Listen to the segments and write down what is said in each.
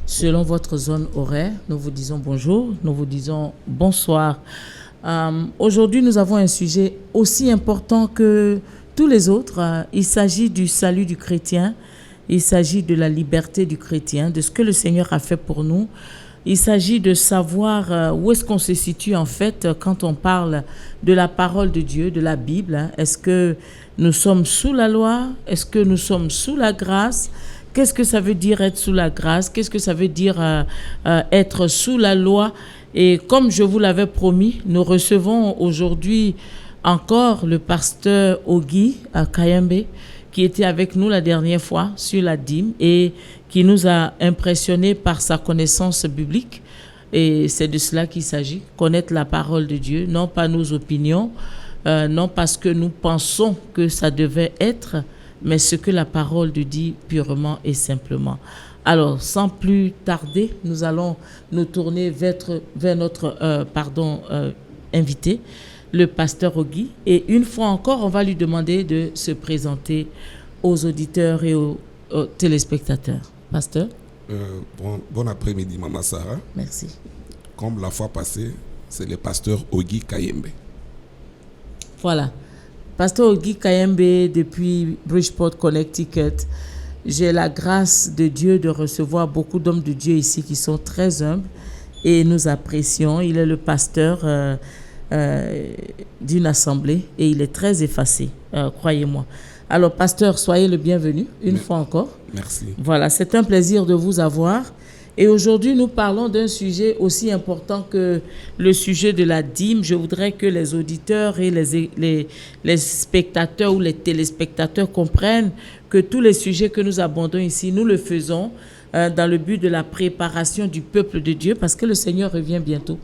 Selon votre zone horaire, nous vous disons bonjour, nous vous disons bonsoir. Aujourd'hui, nous avons un sujet aussi important que tous les autres. Il s'agit du salut du chrétien, il s'agit de la liberté du chrétien, de ce que le Seigneur a fait pour nous. Il s'agit de savoir où est-ce qu'on se situe en fait quand on parle de la parole de Dieu, de la Bible. Est-ce que nous sommes sous la loi? Est-ce que nous sommes sous la grâce? Qu'est-ce que ça veut dire être sous la grâce? Qu'est-ce que ça veut dire être sous la loi? Et comme je vous l'avais promis, nous recevons aujourd'hui encore le pasteur Ogi Kayembe, qui était avec nous la dernière fois sur la dîme et qui nous a impressionnés par sa connaissance biblique. Et c'est de cela qu'il s'agit, connaître la parole de Dieu, non pas nos opinions, non parce que nous pensons que ça devait être, mais ce que la parole dit purement et simplement. Alors, sans plus tarder, nous allons nous tourner vers notre invité, le pasteur Ogi. Et une fois encore, on va lui demander de se présenter aux auditeurs et aux téléspectateurs. Pasteur. Bon après-midi, Maman Sarah. Merci. Comme la fois passée, c'est le pasteur Ogi Kayembe. Voilà. Pasteur Ogi Kayembe depuis Bridgeport, Connecticut. J'ai la grâce de Dieu de recevoir beaucoup d'hommes de Dieu ici qui sont très humbles et nous apprécions. Il est le pasteur d'une assemblée et il est très effacé, croyez-moi. Alors, pasteur, soyez le bienvenu une fois encore. Merci. Voilà, c'est un plaisir de vous avoir. Et aujourd'hui, nous parlons d'un sujet aussi important que le sujet de la dîme. Je voudrais que les auditeurs et les spectateurs ou les téléspectateurs comprennent que tous les sujets que nous abordons ici, nous le faisons dans le but de la préparation du peuple de Dieu parce que le Seigneur revient bientôt.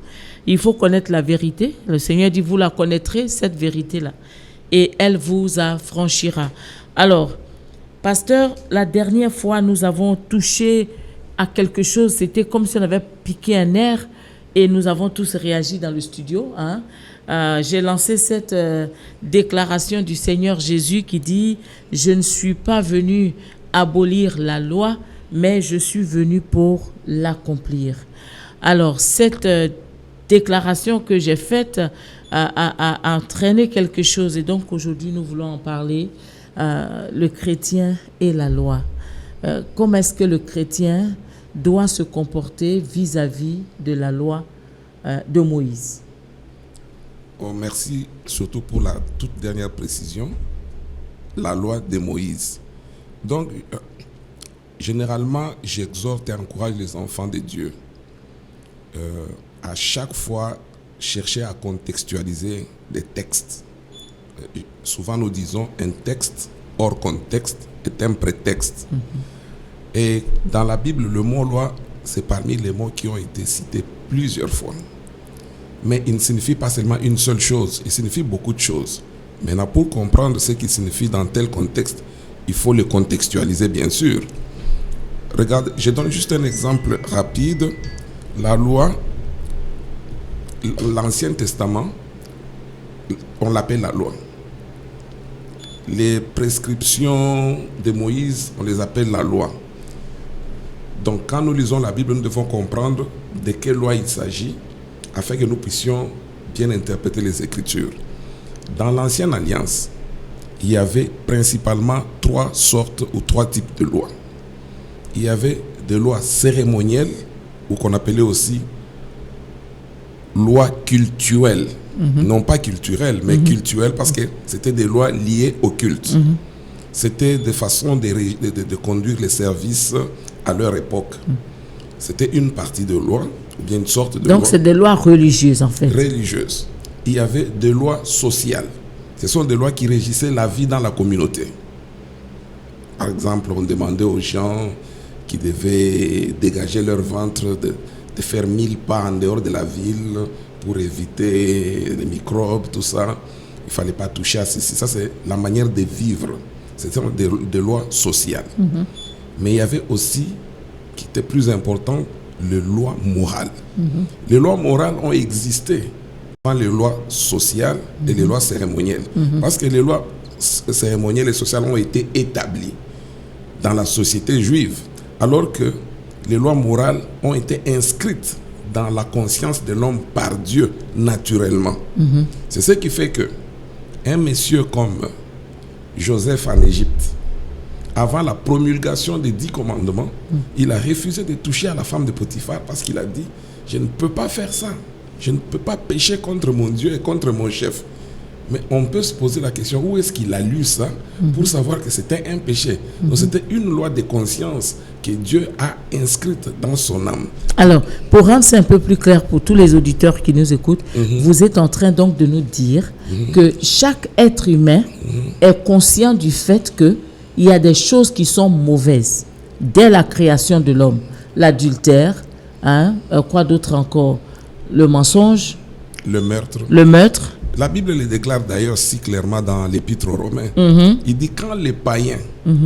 Il faut connaître la vérité. Le Seigneur dit, vous la connaîtrez, cette vérité-là, et elle vous affranchira. Alors, pasteur, la dernière fois, nous avons touché à quelque chose, c'était comme si on avait piqué un nerf et nous avons tous réagi dans le studio. J'ai lancé cette déclaration du Seigneur Jésus qui dit « Je ne suis pas venu abolir la loi, mais je suis venu pour l'accomplir. » Alors, cette déclaration que j'ai faite a entraîné quelque chose et donc aujourd'hui nous voulons en parler, le chrétien et la loi. Comment est-ce que le chrétien doit se comporter vis-à-vis de la loi de Moïse? Merci surtout pour la toute dernière précision, la loi de Moïse. Donc, généralement, j'exhorte et encourage les enfants de Dieu à chaque fois chercher à contextualiser les textes. Souvent, nous disons un texte hors contexte est un prétexte. Et dans la Bible, le mot loi, c'est parmi les mots qui ont été cités plusieurs fois. Mais il ne signifie pas seulement une seule chose, il signifie beaucoup de choses. Maintenant, pour comprendre ce qu'il signifie dans tel contexte, il faut le contextualiser, bien sûr. Regarde, je donne juste un exemple rapide. La loi, l'Ancien Testament, on l'appelle la loi. Les prescriptions de Moïse, on les appelle la loi. Donc, quand nous lisons la Bible, nous devons comprendre de quelle loi il s'agit afin que nous puissions bien interpréter les Écritures. Dans l'Ancienne Alliance, il y avait principalement trois sortes ou trois types de lois. Il y avait des lois cérémonielles, ou qu'on appelait aussi lois cultuelles. Non pas culturelles, mais cultuelles, parce que c'était des lois liées au culte. C'était des façons de conduire les services à leur époque. C'était une partie de loi, ou bien une sorte de loi. Donc, c'est des lois religieuses, en fait. Religieuses. Il y avait des lois sociales. Ce sont des lois qui régissaient la vie dans la communauté. Par exemple, on demandait aux gens qui devaient dégager leur ventre de faire 1000 pas en dehors de la ville pour éviter les microbes, tout ça. Il ne fallait pas toucher à ceci. Ça, c'est la manière de vivre. C'était des lois sociales. Mais il y avait aussi, qui était plus important, les lois morales. Les lois morales ont existé avant les lois sociales et les lois cérémonielles. Parce que les lois cérémonielles et sociales ont été établies dans la société juive, alors que les lois morales ont été inscrites dans la conscience de l'homme par Dieu naturellement. C'est ce qui fait que un monsieur comme Joseph en Égypte, avant la promulgation des 10 commandements, il a refusé de toucher à la femme de Potiphar parce qu'il a dit « Je ne peux pas faire ça. Je ne peux pas pécher contre mon Dieu et contre mon chef. » Mais on peut se poser la question, où est-ce qu'il a lu ça pour savoir que c'était un péché? Donc c'était une loi de conscience que Dieu a inscrite dans son âme. Alors, pour rendre ça un peu plus clair pour tous les auditeurs qui nous écoutent, vous êtes en train donc de nous dire que chaque être humain est conscient du fait qu'il y a des choses qui sont mauvaises dès la création de l'homme. L'adultère, quoi d'autre encore? Le mensonge, le meurtre. Le meurtre. La Bible le déclare d'ailleurs si clairement dans l'Épître aux Romains. Il dit quand les païens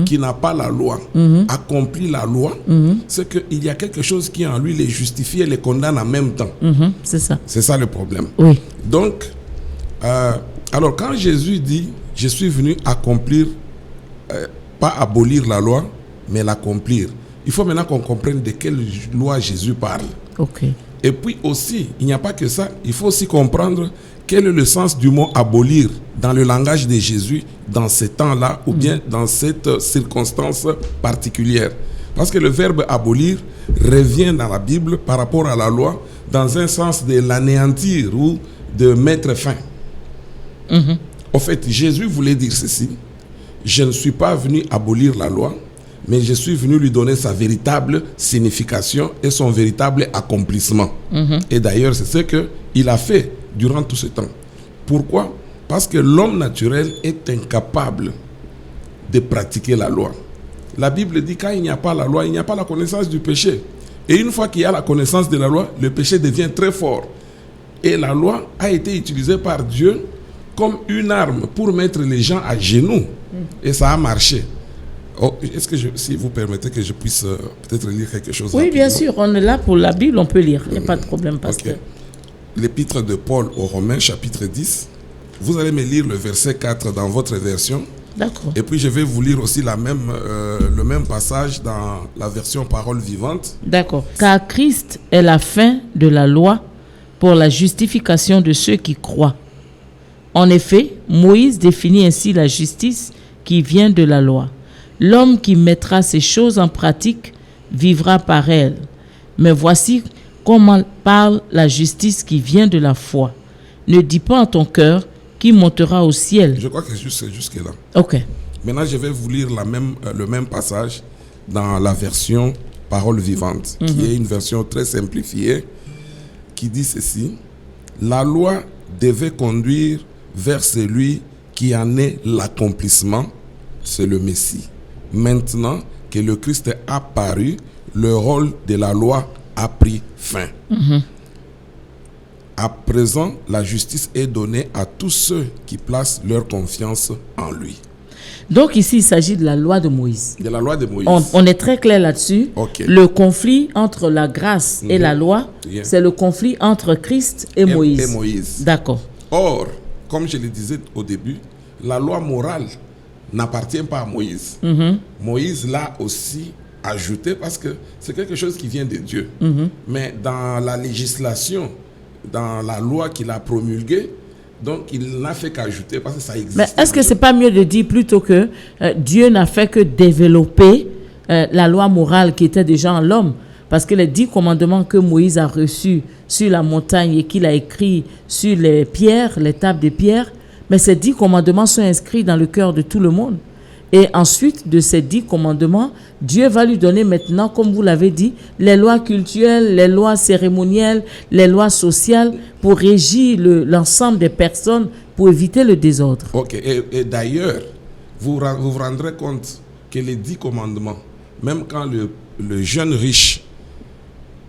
qui n'a pas la loi accomplit la loi, c'est qu'il y a quelque chose qui en lui les justifie et les condamne en même temps. C'est ça. C'est ça le problème. Oui. Donc, alors quand Jésus dit « Je suis venu accomplir, pas abolir la loi, mais l'accomplir », il faut maintenant qu'on comprenne de quelle loi Jésus parle. Ok. Et puis aussi, il n'y a pas que ça, il faut aussi comprendre quel est le sens du mot abolir dans le langage de Jésus dans ce temps-là ou bien dans cette circonstance particulière. Parce que le verbe abolir revient dans la Bible par rapport à la loi dans un sens de l'anéantir ou de mettre fin. En fait, Jésus voulait dire ceci: je ne suis pas venu abolir la loi, mais je suis venu lui donner sa véritable signification et son véritable accomplissement. Et d'ailleurs, c'est ce qu'il a fait durant tout ce temps. Pourquoi? Parce que l'homme naturel est incapable de pratiquer la loi. La Bible dit quand il n'y a pas la loi, il n'y a pas la connaissance du péché. Et une fois qu'il y a la connaissance de la loi, le péché devient très fort. Et la loi a été utilisée par Dieu comme une arme pour mettre les gens à genoux. Et ça a marché. Oh, est-ce que, si vous permettez que je puisse peut-être lire quelque chose? Oui, bien sûr, on est là pour la Bible, on peut lire. Il n'y a pas de problème, pasteur. L'épître de Paul aux Romains, chapitre 10. Vous allez me lire le verset 4 dans votre version. D'accord. Et puis je vais vous lire aussi le même passage dans la version Parole vivante. D'accord. Car Christ est la fin de la loi pour la justification de ceux qui croient. En effet, Moïse définit ainsi la justice qui vient de la loi. L'homme qui mettra ces choses en pratique vivra par elles. Mais voici comment parle la justice qui vient de la foi. Ne dis pas en ton cœur qui montera au ciel. Je crois que c'est jusque-là. Ok. Maintenant, je vais vous lire le même passage dans la version Parole vivante, qui est une version très simplifiée, qui dit ceci: la loi devait conduire vers celui qui en est l'accomplissement, c'est le Messie. Maintenant que le Christ est apparu, le rôle de la loi a pris fin. À présent, la justice est donnée à tous ceux qui placent leur confiance en lui. Donc ici, il s'agit de la loi de Moïse. De la loi de Moïse. On est très clair là-dessus. Okay. Le conflit entre la grâce et la loi, c'est le conflit entre Christ et Moïse. D'accord. Or, comme je le disais au début, la loi morale n'appartient pas à Moïse. Moïse l'a aussi ajouté parce que c'est quelque chose qui vient de Dieu. Mais dans la législation, dans la loi qu'il a promulguée, donc il n'a fait qu'ajouter parce que ça existe. Mais est-ce que c'est pas mieux de dire plutôt que Dieu n'a fait que développer la loi morale qui était déjà en l'homme? Parce que les 10 commandements que Moïse a reçus sur la montagne et qu'il a écrit sur les pierres, les tables de pierre, mais ces 10 commandements sont inscrits dans le cœur de tout le monde. Et ensuite de ces 10 commandements, Dieu va lui donner maintenant, comme vous l'avez dit, les lois cultuelles, les lois cérémonielles, les lois sociales pour régir l'ensemble des personnes pour éviter le désordre. Ok, et d'ailleurs, vous vous rendrez compte que les 10 commandements, même quand le jeune riche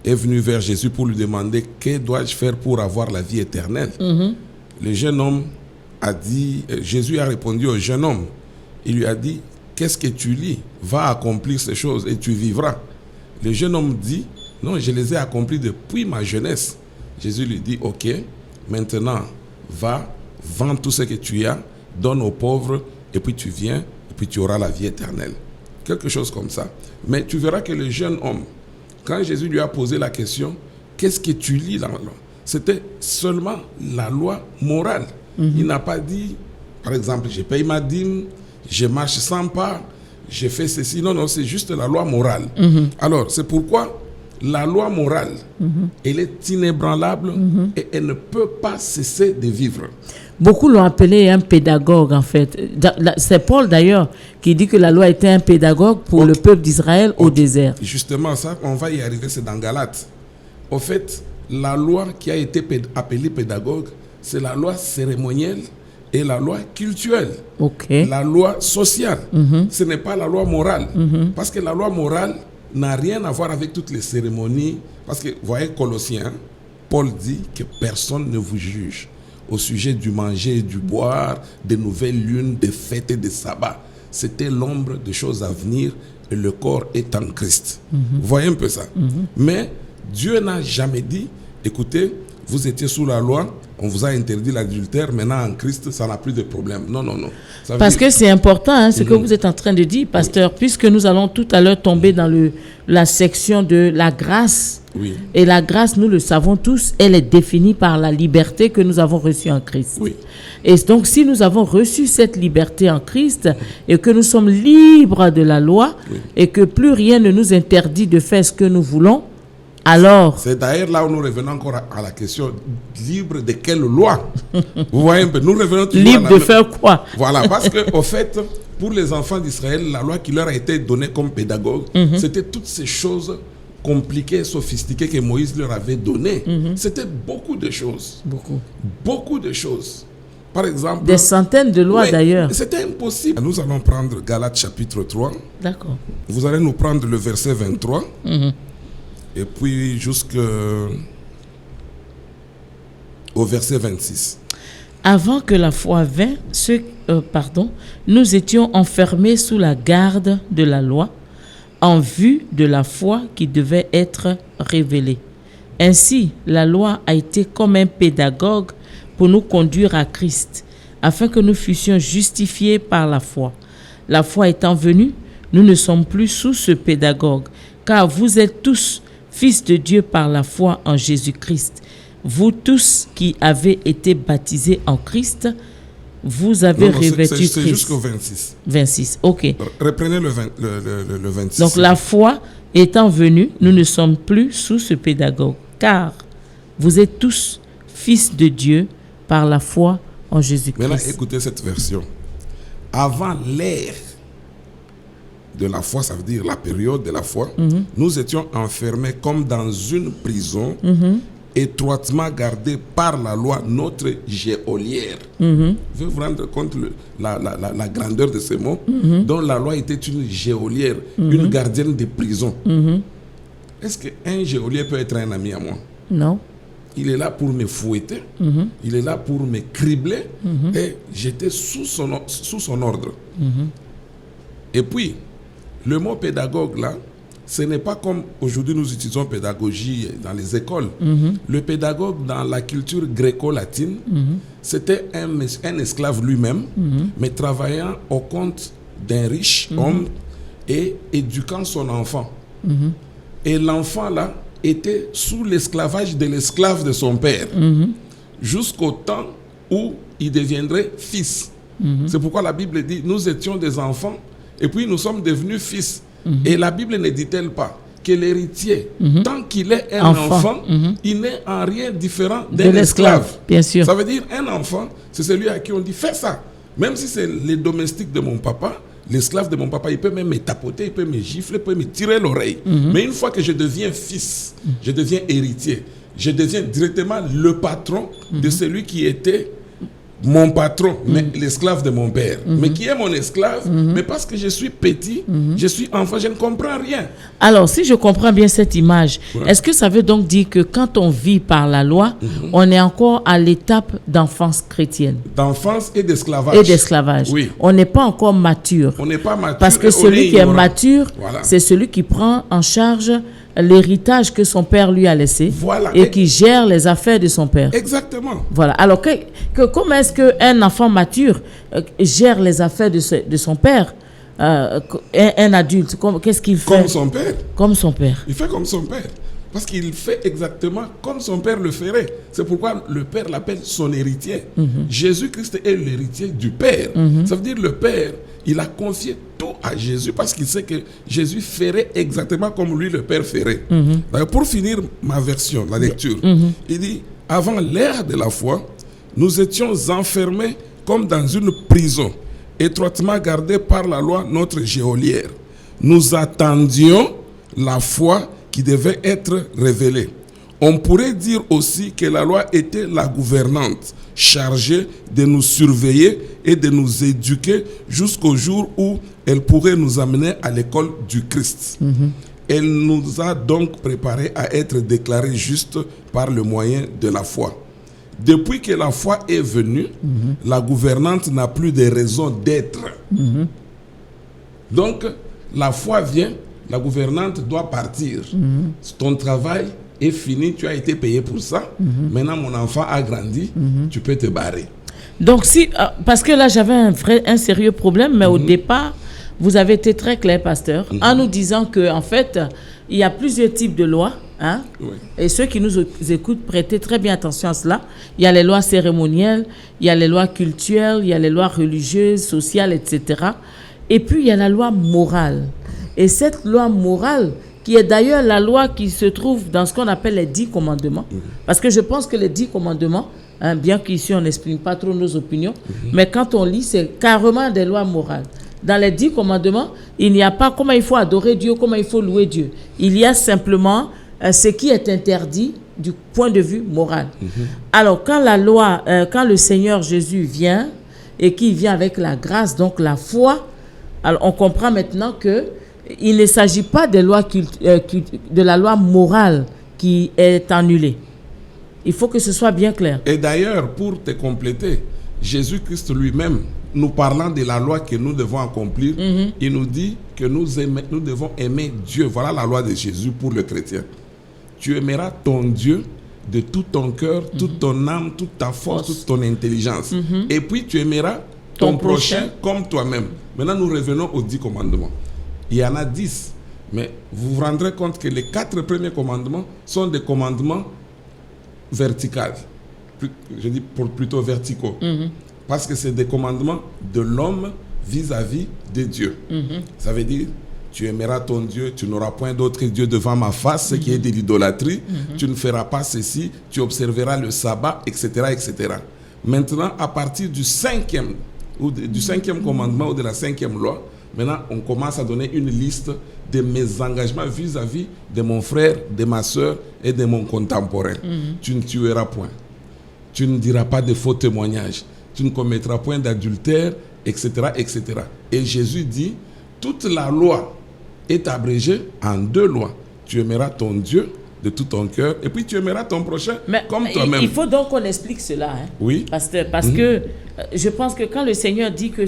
est venu vers Jésus pour lui demander « Que dois-je faire pour avoir la vie éternelle ?» Le jeune homme a dit, Jésus a répondu au jeune homme, il lui a dit « Qu'est-ce que tu lis? Va accomplir ces choses et tu vivras. » Le jeune homme dit « Non, je les ai accomplies depuis ma jeunesse. » Jésus lui dit « Ok, maintenant va, vends tout ce que tu as, donne aux pauvres et puis tu viens et puis tu auras la vie éternelle. » Quelque chose comme ça. Mais tu verras que le jeune homme, quand Jésus lui a posé la question, qu'est-ce que tu lis dans la loi? C'était seulement la loi morale. Il n'a pas dit, par exemple, je paye ma dîme, je marche sans pas, je fais ceci. Non, non, c'est juste la loi morale. Alors, c'est pourquoi la loi morale, elle est inébranlable et elle ne peut pas cesser de vivre. Beaucoup l'ont appelé un pédagogue, en fait. C'est Paul, d'ailleurs, qui dit que la loi était un pédagogue pour le peuple d'Israël au désert. Justement, ça, on va y arriver, c'est dans Galates. Au fait, la loi qui a été appelée pédagogue, c'est la loi cérémonielle et la loi cultuelle. La loi sociale. Ce n'est pas la loi morale. Parce que la loi morale n'a rien à voir avec toutes les cérémonies. Parce que, vous voyez, Colossiens, Paul dit que personne ne vous juge au sujet du manger et du boire, des nouvelles lunes, des fêtes et des sabbats. C'était l'ombre des choses à venir et le corps est en Christ. Vous voyez un peu ça. Mais Dieu n'a jamais dit, écoutez, vous étiez sous la loi, on vous a interdit l'adultère, maintenant en Christ, ça n'a plus de problème. Non, non, non. Parce que c'est important, ce que vous êtes en train de dire, pasteur, puisque nous allons tout à l'heure tomber dans la section de la grâce. Et la grâce, nous le savons tous, elle est définie par la liberté que nous avons reçue en Christ. Et donc, si nous avons reçu cette liberté en Christ et que nous sommes libres de la loi et que plus rien ne nous interdit de faire ce que nous voulons, alors... C'est d'ailleurs là où nous revenons encore à la question, libre de quelle loi? Vous voyez un peu, nous revenons toujours libre de faire quoi? Voilà, parce qu'au fait, pour les enfants d'Israël, la loi qui leur a été donnée comme pédagogue, c'était toutes ces choses compliquées, sophistiquées que Moïse leur avait données. C'était beaucoup de choses. Beaucoup de choses. Par exemple... Des centaines de lois d'ailleurs. C'était impossible. Nous allons prendre Galates chapitre 3. D'accord. Vous allez nous prendre le verset 23. Et puis jusqu'au verset 26. Avant que la foi vînt, nous étions enfermés sous la garde de la loi, en vue de la foi qui devait être révélée. Ainsi, la loi a été comme un pédagogue pour nous conduire à Christ, afin que nous fussions justifiés par la foi. La foi étant venue, nous ne sommes plus sous ce pédagogue, car vous êtes tous fils de Dieu par la foi en Jésus-Christ. Vous tous qui avez été baptisés en Christ, vous avez revêtu Christ. C'est jusqu'au 26. 26, ok. Reprenez le 26. Donc la foi étant venue, nous ne sommes plus sous ce pédagogue, car vous êtes tous fils de Dieu par la foi en Jésus-Christ. Maintenant, écoutez cette version. Avant l'ère de la foi, ça veut dire la période de la foi, nous étions enfermés comme dans une prison, étroitement gardée par la loi, notre geôlière. Vous vous rendre compte la grandeur de ces mots, dont la loi était une geôlière, une gardienne de prison. Est-ce qu'un geôlier peut être un ami à moi? Non. Il est là pour me fouetter, il est là pour me cribler, et j'étais sous son ordre. Et puis, le mot pédagogue, là, ce n'est pas comme aujourd'hui nous utilisons pédagogie dans les écoles. Le pédagogue, dans la culture gréco-latine, c'était un esclave lui-même, mais travaillant au compte d'un riche homme et éduquant son enfant. Et l'enfant, là, était sous l'esclavage de l'esclave de son père, jusqu'au temps où il deviendrait fils. C'est pourquoi la Bible dit, nous étions des enfants, et puis nous sommes devenus fils. Et la Bible ne dit-elle pas que l'héritier, tant qu'il est un enfant, il n'est en rien différent d'un esclave. Bien sûr. Ça veut dire un enfant, c'est celui à qui on dit fais ça. Même si c'est les domestiques de mon papa, l'esclave de mon papa, il peut même me tapoter, il peut me gifler, il peut me tirer l'oreille. Mais une fois que je deviens fils, je deviens héritier, je deviens directement le patron de celui qui était mon patron, mais l'esclave de mon père. Mais qui est mon esclave? Mais parce que je suis petit, je suis enfant, je ne comprends rien. Alors, si je comprends bien cette image, est-ce que ça veut donc dire que quand on vit par la loi, on est encore à l'étape d'enfance chrétienne? D'enfance et d'esclavage. Et d'esclavage. Oui. On n'est pas encore mature. On n'est pas mature. Parce que celui qui est mature, voilà, c'est celui qui prend en charge l'héritage que son père lui a laissé, voilà, et qui gère les affaires de son père. Exactement. Voilà. Alors, comment est-ce qu'un enfant mature gère les affaires de son père? Un adulte, qu'est-ce qu'il fait? Comme son père. Comme son père. Il fait comme son père. Parce qu'il fait exactement comme son père le ferait. C'est pourquoi le père l'appelle son héritier. Jésus-Christ est l'héritier du père. Ça veut dire le père, il a confié tout à Jésus parce qu'il sait que Jésus ferait exactement comme lui le père ferait. Donc, pour finir ma version, la lecture, il dit, avant l'ère de la foi, nous étions enfermés comme dans une prison, étroitement gardés par la loi, notre geôlière. Nous attendions la foi qui devait être révélée. On pourrait dire aussi que la loi était la gouvernante, chargée de nous surveiller et de nous éduquer jusqu'au jour où elle pourrait nous amener à l'école du Christ. Elle nous a donc préparés à être déclarés justes par le moyen de la foi. Depuis que la foi est venue, la gouvernante n'a plus de raison d'être. Donc, la foi vient, la gouvernante doit partir. Ton travail est fini, tu as été payé pour ça. Maintenant, mon enfant a grandi, tu peux te barrer. Donc, parce que là, j'avais un sérieux problème, mais au départ, vous avez été très clair, pasteur, en nous disant qu'en fait, il y a plusieurs types de lois. Hein? Oui. Et ceux qui nous écoutent, prêtez très bien attention à cela. Il y a les lois cérémonielles, il y a les lois cultuelles, il y a les lois religieuses, sociales, etc. Et puis, il y a la loi morale. Et cette loi morale, qui est d'ailleurs la loi qui se trouve dans ce qu'on appelle les 10 commandements, parce que je pense que les 10 commandements, bien qu'ici on n'exprime pas trop nos opinions, mais quand on lit, c'est carrément des lois morales. Dans les 10 commandements, il n'y a pas comment il faut adorer Dieu, comment il faut louer Dieu. Il y a simplement ce qui est interdit du point de vue moral. Alors, quand la loi, quand le Seigneur Jésus vient, et qu'il vient avec la grâce, donc la foi, alors on comprend maintenant qu'il ne s'agit pas de la loi morale qui est annulée. Il faut que ce soit bien clair. Et d'ailleurs, pour te compléter, Jésus-Christ lui-même, nous parlant de la loi que nous devons accomplir, il nous dit que nous devons aimer Dieu. Voilà la loi de Jésus pour le chrétien. Tu aimeras ton Dieu de tout ton cœur, toute ton âme, toute ta force, toute ton intelligence. Et puis tu aimeras ton prochain comme toi-même. Maintenant, nous revenons aux 10 commandements. Il y en a 10, mais vous vous rendrez compte que les 4 premiers commandements sont des commandements verticaux. Je dis plutôt verticaux. Parce que c'est des commandements de l'homme vis-à-vis de Dieu. Ça veut dire, tu aimeras ton Dieu, tu n'auras point d'autre Dieu devant ma face, ce qui est de l'idolâtrie. Tu ne feras pas ceci, tu observeras le sabbat, etc., etc. Maintenant, à partir du 5e commandement ou de la 5e loi, maintenant, on commence à donner une liste de mes engagements vis-à-vis de mon frère, de ma soeur et de mon contemporain. Tu ne tueras point. Tu ne diras pas de faux témoignages. Tu ne commettras point d'adultère, etc., etc. Et Jésus dit, toute la loi est abrégée en 2 lois. Tu aimeras ton Dieu de tout ton cœur et puis tu aimeras ton prochain comme toi-même. Il faut donc qu'on explique cela. Hein? Oui. Parce que je pense que quand le Seigneur dit que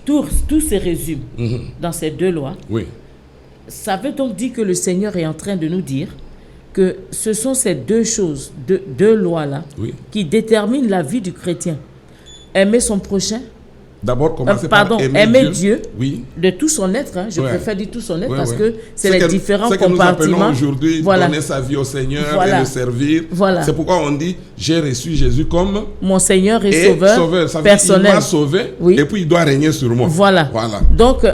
tout se résume dans ces 2 lois, ça veut donc dire que le Seigneur est en train de nous dire que ce sont ces 2 choses, 2 lois-là, qui déterminent la vie du chrétien. Aimer son prochain. D'abord, commencer par aimer Dieu de tout son être. Hein, je préfère dire tout son être parce que c'est les différents compartiments. C'est que nous appelons aujourd'hui donner sa vie au Seigneur et le servir. C'est pourquoi on dit, j'ai reçu Jésus comme mon Seigneur et sauveur ça veut personnel. Dire, il m'a sauvé et puis il doit régner sur moi. Voilà. Donc,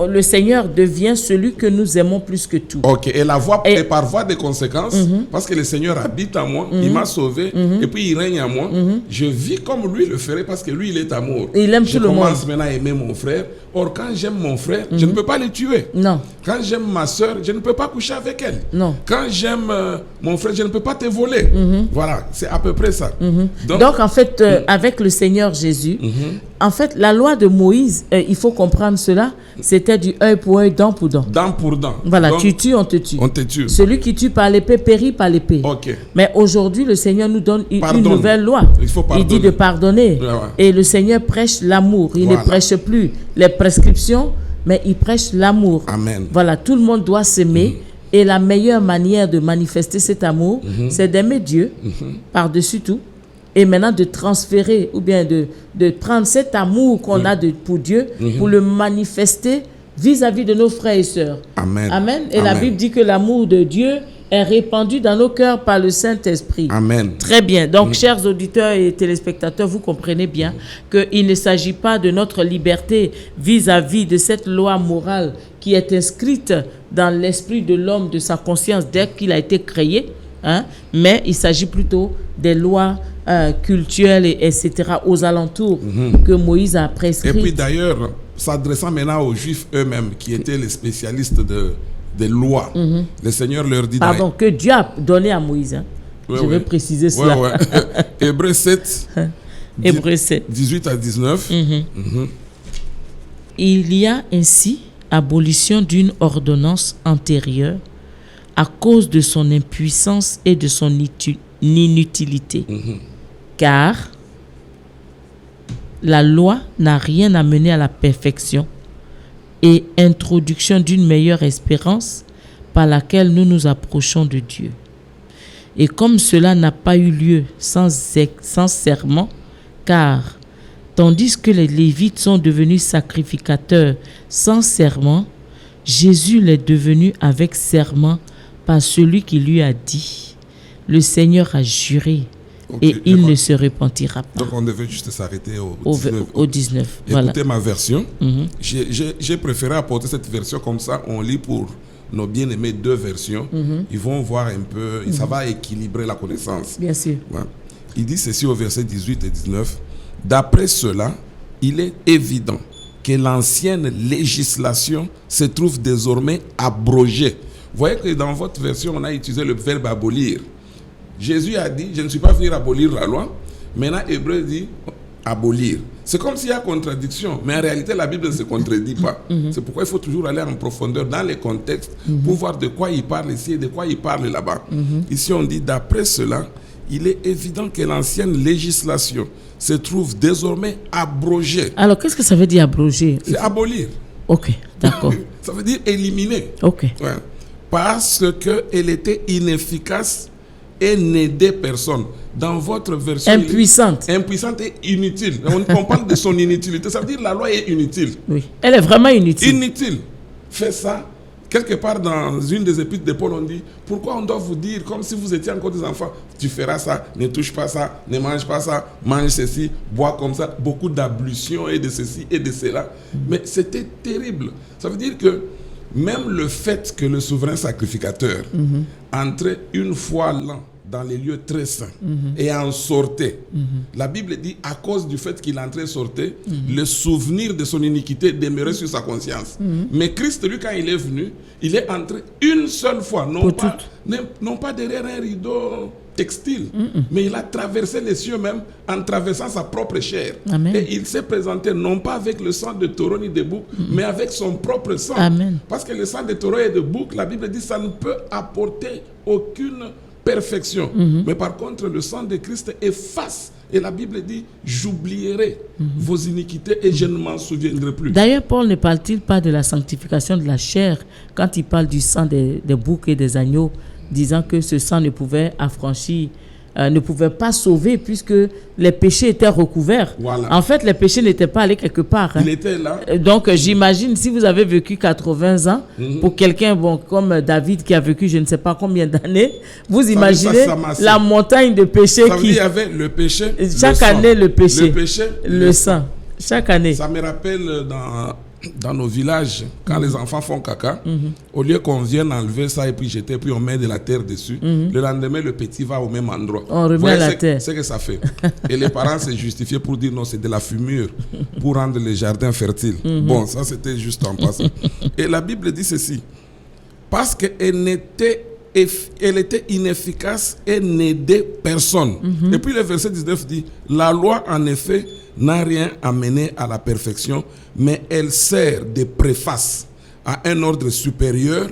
le Seigneur devient celui que nous aimons plus que tout. Ok, et par voie de conséquence, parce que le Seigneur habite en moi, il m'a sauvé et puis il règne en moi, je vis comme lui le ferait parce que lui, il est amour. Il aime tout le monde. commence maintenant à aimer mon frère. Or, quand j'aime mon frère, je ne peux pas le tuer. Non. Quand j'aime ma soeur, je ne peux pas coucher avec elle. Non. Quand j'aime mon frère, je ne peux pas te voler. Voilà, c'est à peu près ça. Donc, en fait, avec le Seigneur Jésus, en fait, la loi de Moïse, il faut comprendre cela, c'était du œil pour œil, dent pour dent. Dent pour dent. Voilà, donc, tu tues, on te tue. On te tue. Celui qui tue par l'épée périt par l'épée. Ok. Mais aujourd'hui, le Seigneur nous donne une nouvelle loi. Il faut Il dit de pardonner. Ouais. Et le Seigneur prêche l'amour. Il ne prêche plus les prescriptions, mais il prêche l'amour. Amen. Voilà, tout le monde doit s'aimer. Et la meilleure manière de manifester cet amour, c'est d'aimer Dieu par-dessus tout. Et maintenant de transférer ou bien de prendre cet amour qu'on a pour Dieu pour le manifester vis-à-vis de nos frères et sœurs. Amen. Amen. Et la Bible dit que l'amour de Dieu est répandu dans nos cœurs par le Saint-Esprit. Amen. Très bien. Donc, chers auditeurs et téléspectateurs, vous comprenez bien qu'il ne s'agit pas de notre liberté vis-à-vis de cette loi morale qui est inscrite dans l'esprit de l'homme, de sa conscience dès qu'il a été créé, mais il s'agit plutôt des lois cultuelles, etc., aux alentours que Moïse a prescrites. Et puis d'ailleurs, s'adressant maintenant aux Juifs eux-mêmes, qui étaient les spécialistes des lois, le Seigneur leur dit... Pardon, que Dieu a donné à Moïse. Je vais préciser cela. Hébreux 7, Hébreux 7. 18 à 19. Il y a ainsi abolition d'une ordonnance antérieure à cause de son impuissance et de son inutilité. Car la loi n'a rien amené à la perfection et introduction d'une meilleure espérance par laquelle nous nous approchons de Dieu. Et comme cela n'a pas eu lieu sans serment, car tandis que les Lévites sont devenus sacrificateurs sans serment, Jésus l'est devenu avec serment par celui qui lui a dit, le Seigneur a juré, et il ne se repentira pas. Donc on devait juste s'arrêter au 19. Écoutez ma version. J'ai préféré apporter cette version comme ça. On lit pour nos bien-aimés 2 versions. Ils vont voir un peu, ça va équilibrer la connaissance. Bien sûr. Voilà. Il dit ceci au verset 18 et 19. D'après cela, il est évident que l'ancienne législation se trouve désormais abrogée. Vous voyez que dans votre version, on a utilisé le verbe abolir. Jésus a dit, je ne suis pas venu abolir la loi. Maintenant, Hébreu dit abolir. C'est comme s'il y a contradiction, mais en réalité, la Bible ne se contredit pas. C'est pourquoi il faut toujours aller en profondeur dans les contextes pour voir de quoi il parle ici et de quoi il parle là-bas. Ici, on dit, d'après cela, il est évident que l'ancienne législation se trouve désormais abrogée. Alors, qu'est-ce que ça veut dire abroger? C'est abolir. Ok, d'accord. Ça veut dire éliminer. Ok. Ouais. Parce qu'elle était inefficace et n'aidait personne. Dans votre version... Impuissante. Impuissante et inutile. On parle de son inutilité. Ça veut dire que la loi est inutile. Oui, elle est vraiment inutile. Inutile. Fais ça. Quelque part dans une des épîtres de Paul, on dit, pourquoi on doit vous dire, comme si vous étiez encore des enfants, tu feras ça, ne touche pas ça, ne mange pas ça, mange ceci, bois comme ça, beaucoup d'ablutions et de ceci et de cela. Mais c'était terrible. Ça veut dire que même le fait que le souverain sacrificateur entrait une fois l'an dans les lieux très saints et en sortait, la Bible dit, à cause du fait qu'il entrait et sortait, le souvenir de son iniquité demeurait sur sa conscience. Mais Christ, lui, quand il est venu, il est entré une seule fois, non pas derrière un rideau textile, mais il a traversé les cieux même en traversant sa propre chair. Amen. Et il s'est présenté non pas avec le sang de taureau ni de bouc, mais avec son propre sang. Amen. Parce que le sang de taureau et de bouc, la Bible dit, ça ne peut apporter aucune perfection. Mais par contre, le sang de Christ efface. Et la Bible dit, j'oublierai vos iniquités et je ne m'en souviendrai plus. D'ailleurs, Paul ne parle-t-il pas de la sanctification de la chair quand il parle du sang des boucs et des agneaux, disant que ce sang ne pouvait affranchir, ne pouvait pas sauver puisque les péchés étaient recouverts. Voilà. En fait, les péchés n'étaient pas allés quelque part. Il était là. Donc, j'imagine, si vous avez vécu 80 ans, pour quelqu'un comme David qui a vécu je ne sais pas combien d'années, vous imaginez la montagne de péché il y avait le péché, chaque année, le péché, le sang. Chaque année. Ça me rappelle dans dans nos villages, quand les enfants font caca, au lieu qu'on vienne enlever ça et puis jeter, puis on met de la terre dessus, le lendemain, le petit va au même endroit. On remet la terre. C'est ce que ça fait. Et les parents se justifient pour dire non, c'est de la fumure pour rendre les jardins fertiles. Bon, ça c'était juste en passant. Et la Bible dit ceci, parce qu'elle était inefficace et n'aidait personne. Et puis le verset 19 dit, la loi en effet n'a rien amené à la perfection, mais elle sert de préface à un ordre supérieur,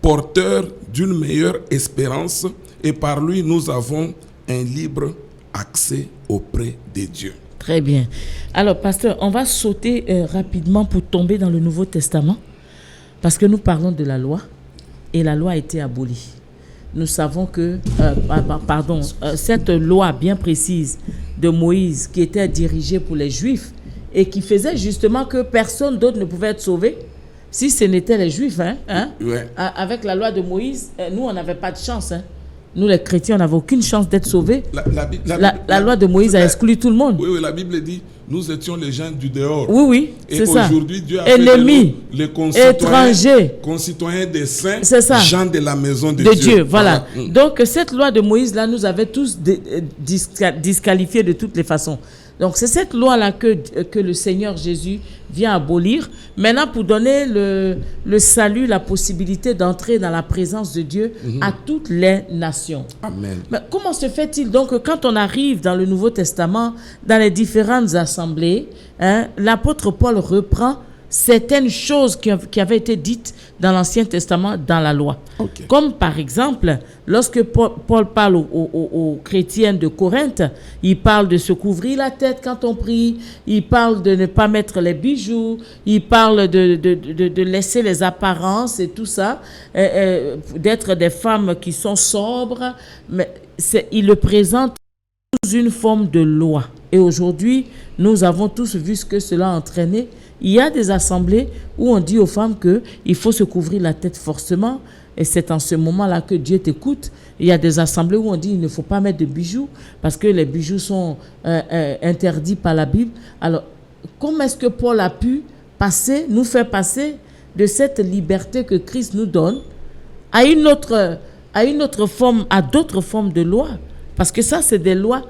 porteur d'une meilleure espérance, et par lui nous avons un libre accès auprès de Dieu. Très bien. Alors, pasteur, on va sauter rapidement pour tomber dans le Nouveau Testament, parce que nous parlons de la loi, et la loi a été abolie. Nous savons que, cette loi bien précise de Moïse qui était dirigée pour les Juifs et qui faisait justement que personne d'autre ne pouvait être sauvé si ce n'était les Juifs. Ouais. Avec la loi de Moïse, nous, on n'avait pas de chance. Nous, les chrétiens, on n'avait aucune chance d'être sauvés. La loi de Moïse a exclu tout le monde. Oui, la Bible dit, nous étions les gens du dehors. Oui, c'est ça. Et aujourd'hui, Dieu a fait ennemis, les concitoyens des saints, gens de la maison de Dieu. Voilà. Donc, cette loi de Moïse-là nous avait tous disqualifiés de toutes les façons. Donc, c'est cette loi-là que le Seigneur Jésus vient abolir. Maintenant, pour donner le salut, la possibilité d'entrer dans la présence de Dieu à toutes les nations. Amen. Mais comment se fait-il donc que quand on arrive dans le Nouveau Testament, dans les différentes assemblées, l'apôtre Paul reprend certaines choses qui avaient été dites dans l'Ancien Testament, dans la loi. Okay. Comme par exemple, lorsque Paul parle aux chrétiens de Corinthe, il parle de se couvrir la tête quand on prie, il parle de ne pas mettre les bijoux, il parle de laisser les apparences et tout ça, d'être des femmes qui sont sobres, mais il le présente sous une forme de loi. Et aujourd'hui, nous avons tous vu ce que cela a entraîné. Il y a des assemblées où on dit aux femmes qu'il faut se couvrir la tête forcément, et c'est en ce moment-là que Dieu t'écoute. Il y a des assemblées où on dit qu'il ne faut pas mettre de bijoux parce que les bijoux sont interdits par la Bible. Alors, comment est-ce que Paul a pu nous faire passer de cette liberté que Christ nous donne à une autre forme, à d'autres formes de loi? Parce que ça, c'est des lois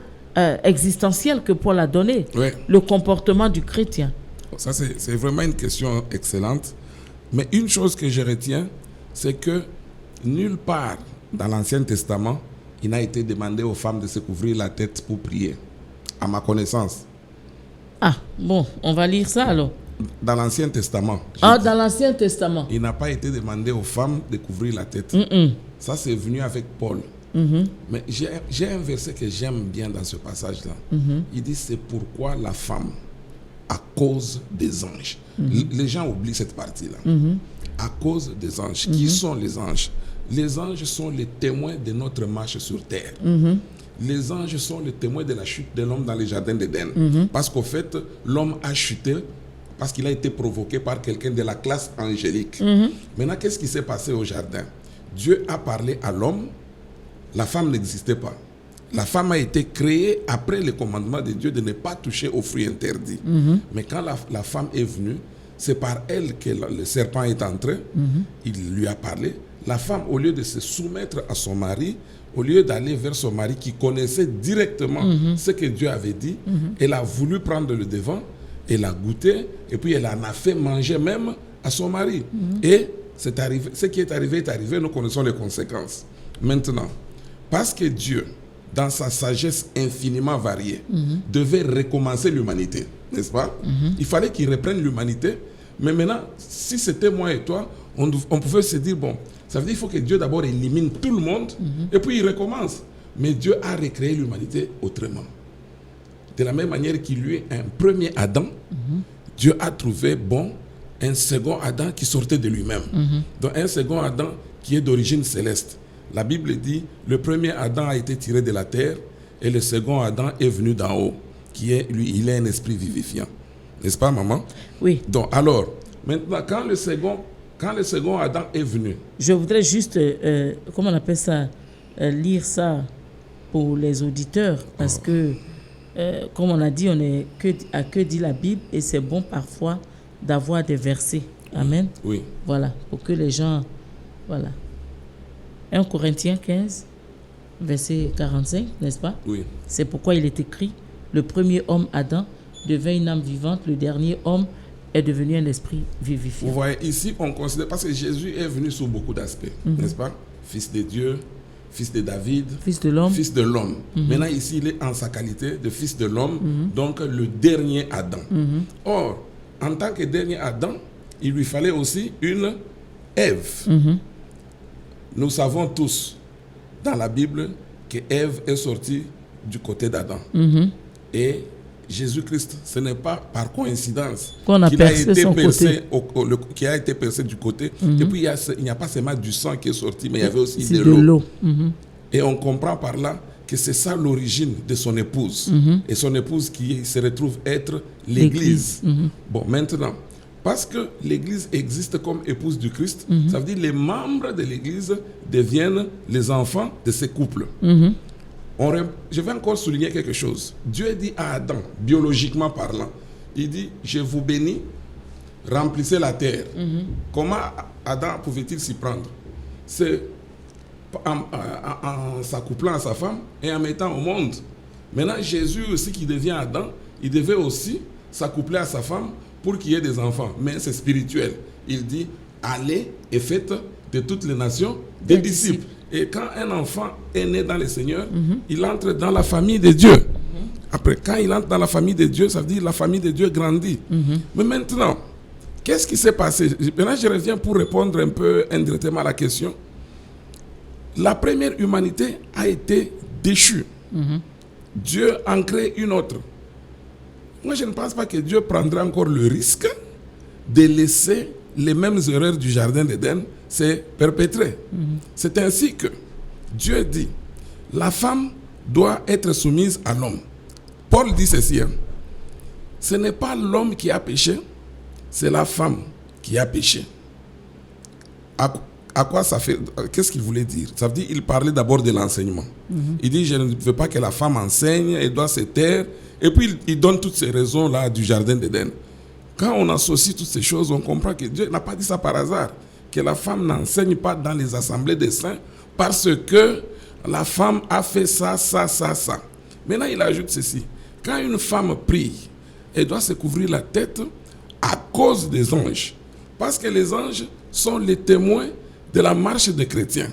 existentielles que Paul a données, le comportement du chrétien. Ça, c'est vraiment une question excellente. Mais une chose que je retiens, c'est que nulle part dans l'Ancien Testament, il n'a été demandé aux femmes de se couvrir la tête pour prier, à ma connaissance. Ah, bon, on va lire ça alors. Dans l'Ancien Testament. Dans l'Ancien Testament. Il n'a pas été demandé aux femmes de couvrir la tête. Ça, c'est venu avec Paul. Mais j'ai un verset que j'aime bien dans ce passage-là. Il dit, c'est pourquoi la femme, à cause des anges. Les gens oublient cette partie-là. À cause des anges. Qui sont les anges? Les anges sont les témoins de notre marche sur terre. Les anges sont les témoins de la chute de l'homme dans le jardin d'Éden. Parce qu'au fait, l'homme a chuté parce qu'il a été provoqué par quelqu'un de la classe angélique. Maintenant, qu'est-ce qui s'est passé au jardin? Dieu a parlé à l'homme. La femme n'existait pas. La femme a été créée après le commandement de Dieu de ne pas toucher aux fruits interdits. Mais quand la femme est venue, c'est par elle que le serpent est entré. Il lui a parlé. La femme, au lieu de se soumettre à son mari, au lieu d'aller vers son mari qui connaissait directement ce que Dieu avait dit, elle a voulu prendre le devant, elle a goûté, et puis elle en a fait manger même à son mari. Et c'est arrivé, ce qui est arrivé, nous connaissons les conséquences. Maintenant, parce que Dieu, dans sa sagesse infiniment variée, devait recommencer l'humanité, n'est-ce pas? Il fallait qu'il reprenne l'humanité. Mais maintenant, si c'était moi et toi, on pouvait se dire, bon, ça veut dire qu'il faut que Dieu d'abord élimine tout le monde, et puis il recommence. Mais Dieu a recréé l'humanité autrement. De la même manière qu'il y a eu un premier Adam, Dieu a trouvé bon un second Adam qui sortait de lui-même. Donc un second Adam qui est d'origine céleste. La Bible dit, le premier Adam a été tiré de la terre et le second Adam est venu d'en haut, qui est, lui, il est un esprit vivifiant. N'est-ce pas, maman? Oui. Donc, alors, maintenant, quand le second Adam est venu... Je voudrais juste, comment on appelle ça, lire ça pour les auditeurs, parce que, comme on a dit, on est que dit la Bible, et c'est bon parfois d'avoir des versets. Amen. Oui. Voilà, pour que les gens... Voilà. 1 Corinthiens 15, verset 45, n'est-ce pas? Oui. C'est pourquoi il est écrit, le premier homme, Adam, devint une âme vivante, le dernier homme est devenu un esprit vivifiant. Vous voyez, ici, on considère, parce que Jésus est venu sous beaucoup d'aspects, n'est-ce pas? Fils de Dieu, fils de David, Fils de l'homme. fils de l'homme. Maintenant, ici, il est en sa qualité de fils de l'homme, donc le dernier Adam. Or, en tant que dernier Adam, il lui fallait aussi une Ève. Nous savons tous dans la Bible que Ève est sortie du côté d'Adam. Et Jésus-Christ, ce n'est pas par coïncidence qu'il a été percé, qui a été percé du côté. Et puis, il n'y a pas seulement du sang qui est sorti, mais il y avait aussi de l'eau. Et on comprend par là que c'est ça l'origine de son épouse. Et son épouse qui se retrouve être l'Église. Bon, maintenant, parce que l'Église existe comme épouse du Christ, ça veut dire que les membres de l'Église deviennent les enfants de ces couples. Je vais encore souligner quelque chose. Dieu dit à Adam, biologiquement parlant, il dit, je vous bénis, remplissez la terre. Comment Adam pouvait-il s'y prendre? C'est en s'accouplant à sa femme et en mettant au monde. Maintenant, Jésus aussi qui devient Adam, il devait aussi s'accoupler à sa femme pour qu'il y ait des enfants. Mais c'est spirituel. Il dit, allez et faites de toutes les nations des disciples. Et quand un enfant est né dans le Seigneur, il entre dans la famille de Dieu. Après, quand il entre dans la famille de Dieu, ça veut dire que la famille de Dieu grandit. Mais maintenant, qu'est-ce qui s'est passé? Maintenant, je reviens pour répondre un peu indirectement à la question. La première humanité a été déchue. Dieu en crée une autre. Moi, je ne pense pas que Dieu prendra encore le risque de laisser les mêmes erreurs du jardin d'Éden se perpétrer. C'est ainsi que Dieu dit, la femme doit être soumise à l'homme. Paul dit ceci, ce n'est pas l'homme qui a péché, c'est la femme qui a péché. À quoi ça fait? Qu'est-ce qu'il voulait dire? Ça veut dire qu'il parlait d'abord de l'enseignement. Il dit, je ne veux pas que la femme enseigne, elle doit se taire. Et puis, il donne toutes ces raisons-là du jardin d'Éden. Quand on associe toutes ces choses, on comprend que Dieu n'a pas dit ça par hasard. Que la femme n'enseigne pas dans les assemblées des saints parce que la femme a fait ça. Maintenant, il ajoute ceci. Quand une femme prie, elle doit se couvrir la tête à cause des anges. Parce que les anges sont les témoins de la marche des chrétiens.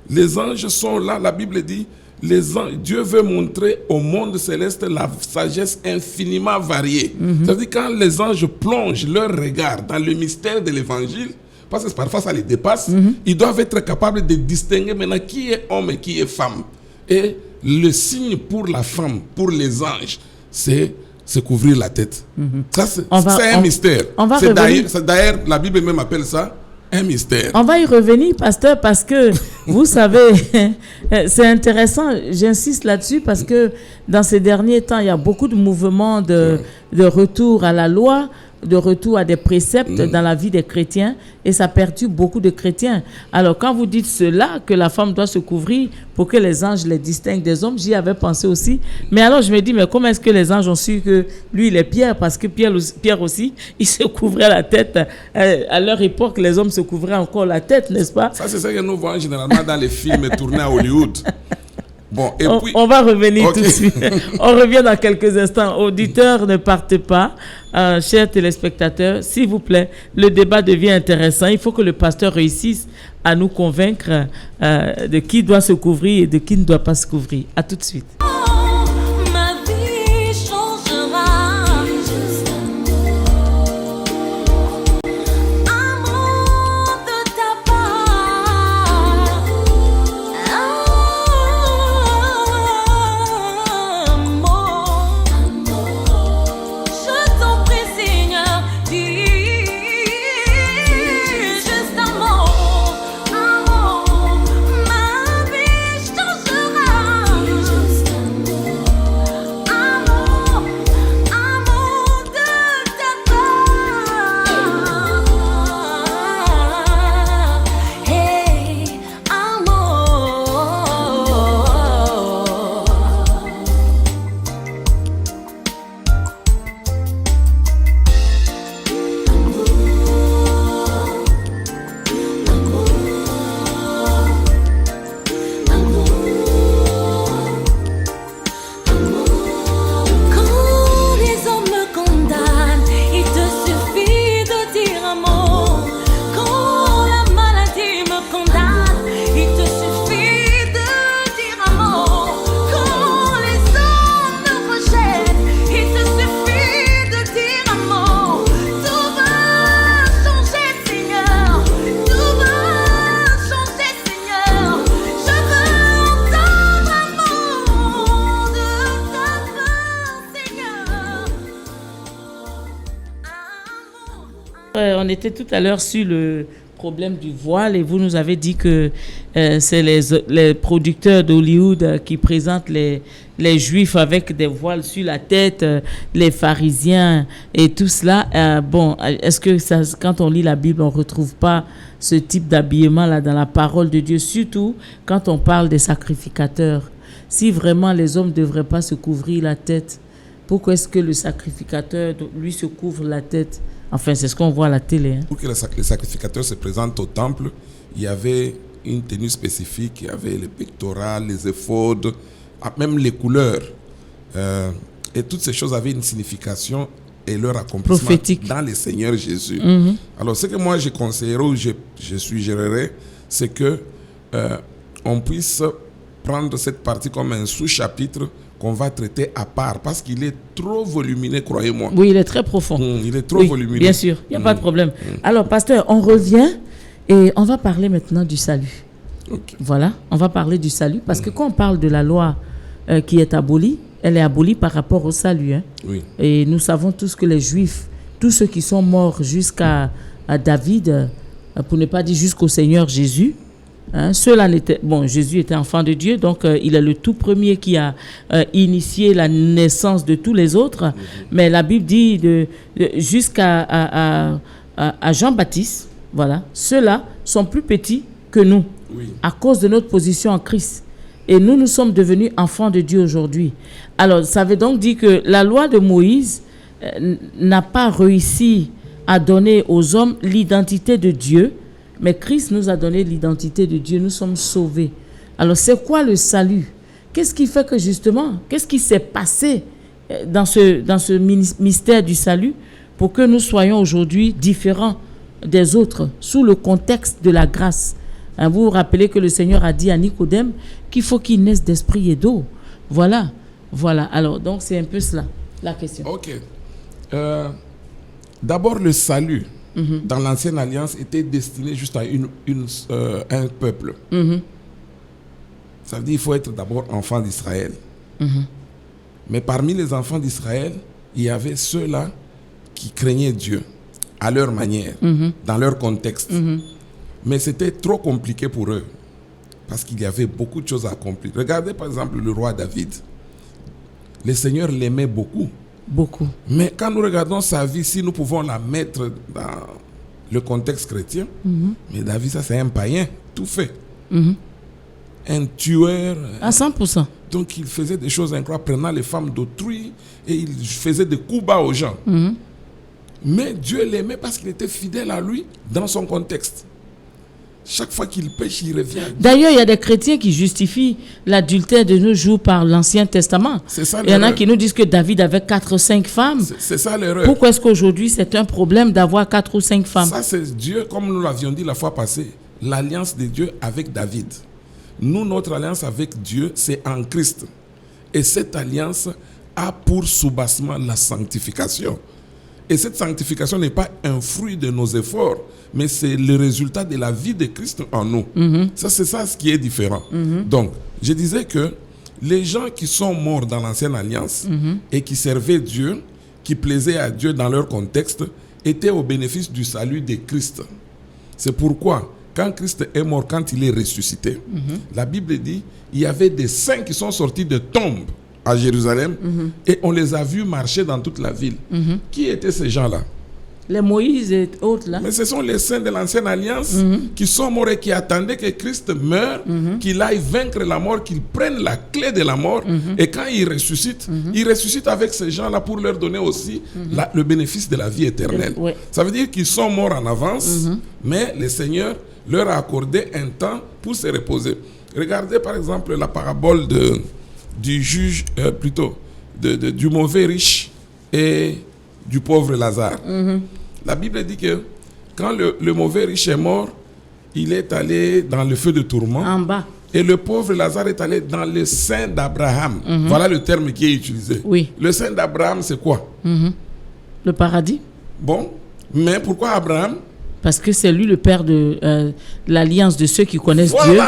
Les anges sont là, la Bible dit, les anges, Dieu veut montrer au monde céleste la sagesse infiniment variée. C'est-à-dire quand les anges plongent leur regard dans le mystère de l'évangile, parce que parfois ça les dépasse, ils doivent être capables de distinguer maintenant qui est homme et qui est femme. Et le signe pour la femme, pour les anges, c'est se couvrir la tête. Ça, c'est un mystère. D'ailleurs, la Bible même appelle ça un mystère. On va y revenir, pasteur, parce que, vous savez, c'est intéressant, j'insiste là-dessus, parce que dans ces derniers temps, il y a beaucoup de mouvements de retour à la loi, de retour à des préceptes dans la vie des chrétiens, et ça perturbe beaucoup de chrétiens. Alors, quand vous dites cela, que la femme doit se couvrir pour que les anges les distinguent des hommes, j'y avais pensé aussi. Mais alors, je me dis, mais comment est-ce que les anges ont su que lui, il est Pierre? Parce que Pierre aussi, il se couvrait la tête. À leur époque, les hommes se couvraient encore la tête, n'est-ce pas? Ça, c'est ça que nous voyons généralement dans les films tournés à Hollywood. Bon, et puis... on va revenir tout de suite. On revient dans quelques instants. Auditeurs, ne partez pas. Chers téléspectateurs, s'il vous plaît, le débat devient intéressant. Il faut que le pasteur réussisse à nous convaincre de qui doit se couvrir et de qui ne doit pas se couvrir. À tout de suite. On était tout à l'heure sur le problème du voile et vous nous avez dit que c'est les producteurs d'Hollywood qui présentent les juifs avec des voiles sur la tête, les pharisiens et tout cela. Bon, est-ce que ça, quand on lit la Bible, on ne retrouve pas ce type d'habillement là dans la parole de Dieu, surtout quand on parle des sacrificateurs? Si vraiment les hommes ne devraient pas se couvrir la tête, pourquoi est-ce que le sacrificateur, lui, se couvre la tête? Enfin, c'est ce qu'on voit à la télé. Hein. Pour que les sacrificateurs se présentent au temple, il y avait une tenue spécifique, il y avait les pectorales, les éphodes, même les couleurs. Et toutes ces choses avaient une signification et leur accomplissement prophétique dans le Seigneur Jésus. Mm-hmm. Alors, ce que moi je conseillerais ou je suggérerais, c'est que on puisse prendre cette partie comme un sous-chapitre qu'on va traiter à part, parce qu'il est trop volumineux, croyez-moi. Oui, il est très profond. Il est trop volumineux. Bien sûr, il n'y a pas de problème. Alors, pasteur, on revient et on va parler maintenant du salut. Okay. Voilà, on va parler du salut, parce que quand on parle de la loi qui est abolie, elle est abolie par rapport au salut. Hein? Oui. Et nous savons tous que les Juifs, tous ceux qui sont morts jusqu'à David, pour ne pas dire jusqu'au Seigneur Jésus, hein, ceux-là n'étaient, bon, Jésus était enfant de Dieu, donc il est le tout premier qui a initié la naissance de tous les autres. Mais la Bible dit jusqu'à Jean-Baptiste, voilà, ceux-là sont plus petits que nous, à cause de notre position en Christ. Et nous sommes devenus enfants de Dieu aujourd'hui. Alors, ça veut donc dire que la loi de Moïse n'a pas réussi à donner aux hommes l'identité de Dieu, mais Christ nous a donné l'identité de Dieu. Nous sommes sauvés. Alors, c'est quoi le salut? Qu'est-ce qui fait que justement, qu'est-ce qui s'est passé dans ce mystère du salut pour que nous soyons aujourd'hui différents des autres sous le contexte de la grâce? Hein, vous vous rappelez que le Seigneur a dit à Nicodème qu'il faut qu'il naisse d'esprit et d'eau. Voilà. Voilà. Alors, donc, c'est un peu cela, la question. OK. D'abord, le salut. Dans l'ancienne alliance était destiné juste à un peuple. Ça veut dire qu'il faut être d'abord enfant d'Israël. Mais parmi les enfants d'Israël, il y avait ceux-là qui craignaient Dieu à leur manière, dans leur contexte. Mais c'était trop compliqué pour eux parce qu'il y avait beaucoup de choses à accomplir. Regardez par exemple le roi David. Le Seigneur l'aimait beaucoup. Beaucoup. Mais quand nous regardons sa vie, si nous pouvons la mettre dans le contexte chrétien, mais David, ça c'est un païen, tout fait. Un tueur. À 100%. Donc il faisait des choses incroyables, prenant les femmes d'autrui et il faisait des coups bas aux gens. Mais Dieu l'aimait parce qu'il était fidèle à lui dans son contexte. Chaque fois qu'il pêche, il revient. D'ailleurs, il y a des chrétiens qui justifient l'adultère de nos jours par l'Ancien Testament. C'est ça, il y en a qui nous disent que David avait 4 ou 5 femmes. C'est ça l'erreur. Pourquoi est-ce qu'aujourd'hui, c'est un problème d'avoir 4 ou 5 femmes? Ça, c'est Dieu, comme nous l'avions dit la fois passée, l'alliance de Dieu avec David. Nous, notre alliance avec Dieu, c'est en Christ. Et cette alliance a pour soubassement la sanctification. Et cette sanctification n'est pas un fruit de nos efforts, mais c'est le résultat de la vie de Christ en nous. Ça, c'est ça ce qui est différent. Donc, je disais que les gens qui sont morts dans l'ancienne alliance et qui servaient Dieu, qui plaisaient à Dieu dans leur contexte, étaient au bénéfice du salut de Christ. C'est pourquoi, quand Christ est mort, quand il est ressuscité, la Bible dit il y avait des saints qui sont sortis de tombes à Jérusalem et on les a vus marcher dans toute la ville. Qui étaient ces gens-là? Les Moïse et autres là. Mais ce sont les saints de l'ancienne alliance qui sont morts et qui attendaient que Christ meure, qu'il aille vaincre la mort, qu'il prenne la clé de la mort. Et quand il ressuscite avec ces gens-là pour leur donner aussi le bénéfice de la vie éternelle. Ça veut dire qu'ils sont morts en avance, mais le Seigneur leur a accordé un temps pour se reposer. Regardez par exemple la parabole du juge, du mauvais riche et du pauvre Lazare. La Bible dit que quand le mauvais riche est mort, il est allé dans le feu de tourment. En bas. Et le pauvre Lazare est allé dans le sein d'Abraham. Voilà le terme qui est utilisé. Oui. Le sein d'Abraham, c'est quoi? Le paradis. Bon, mais pourquoi Abraham? Parce que c'est lui le père de l'alliance de ceux qui connaissent Dieu.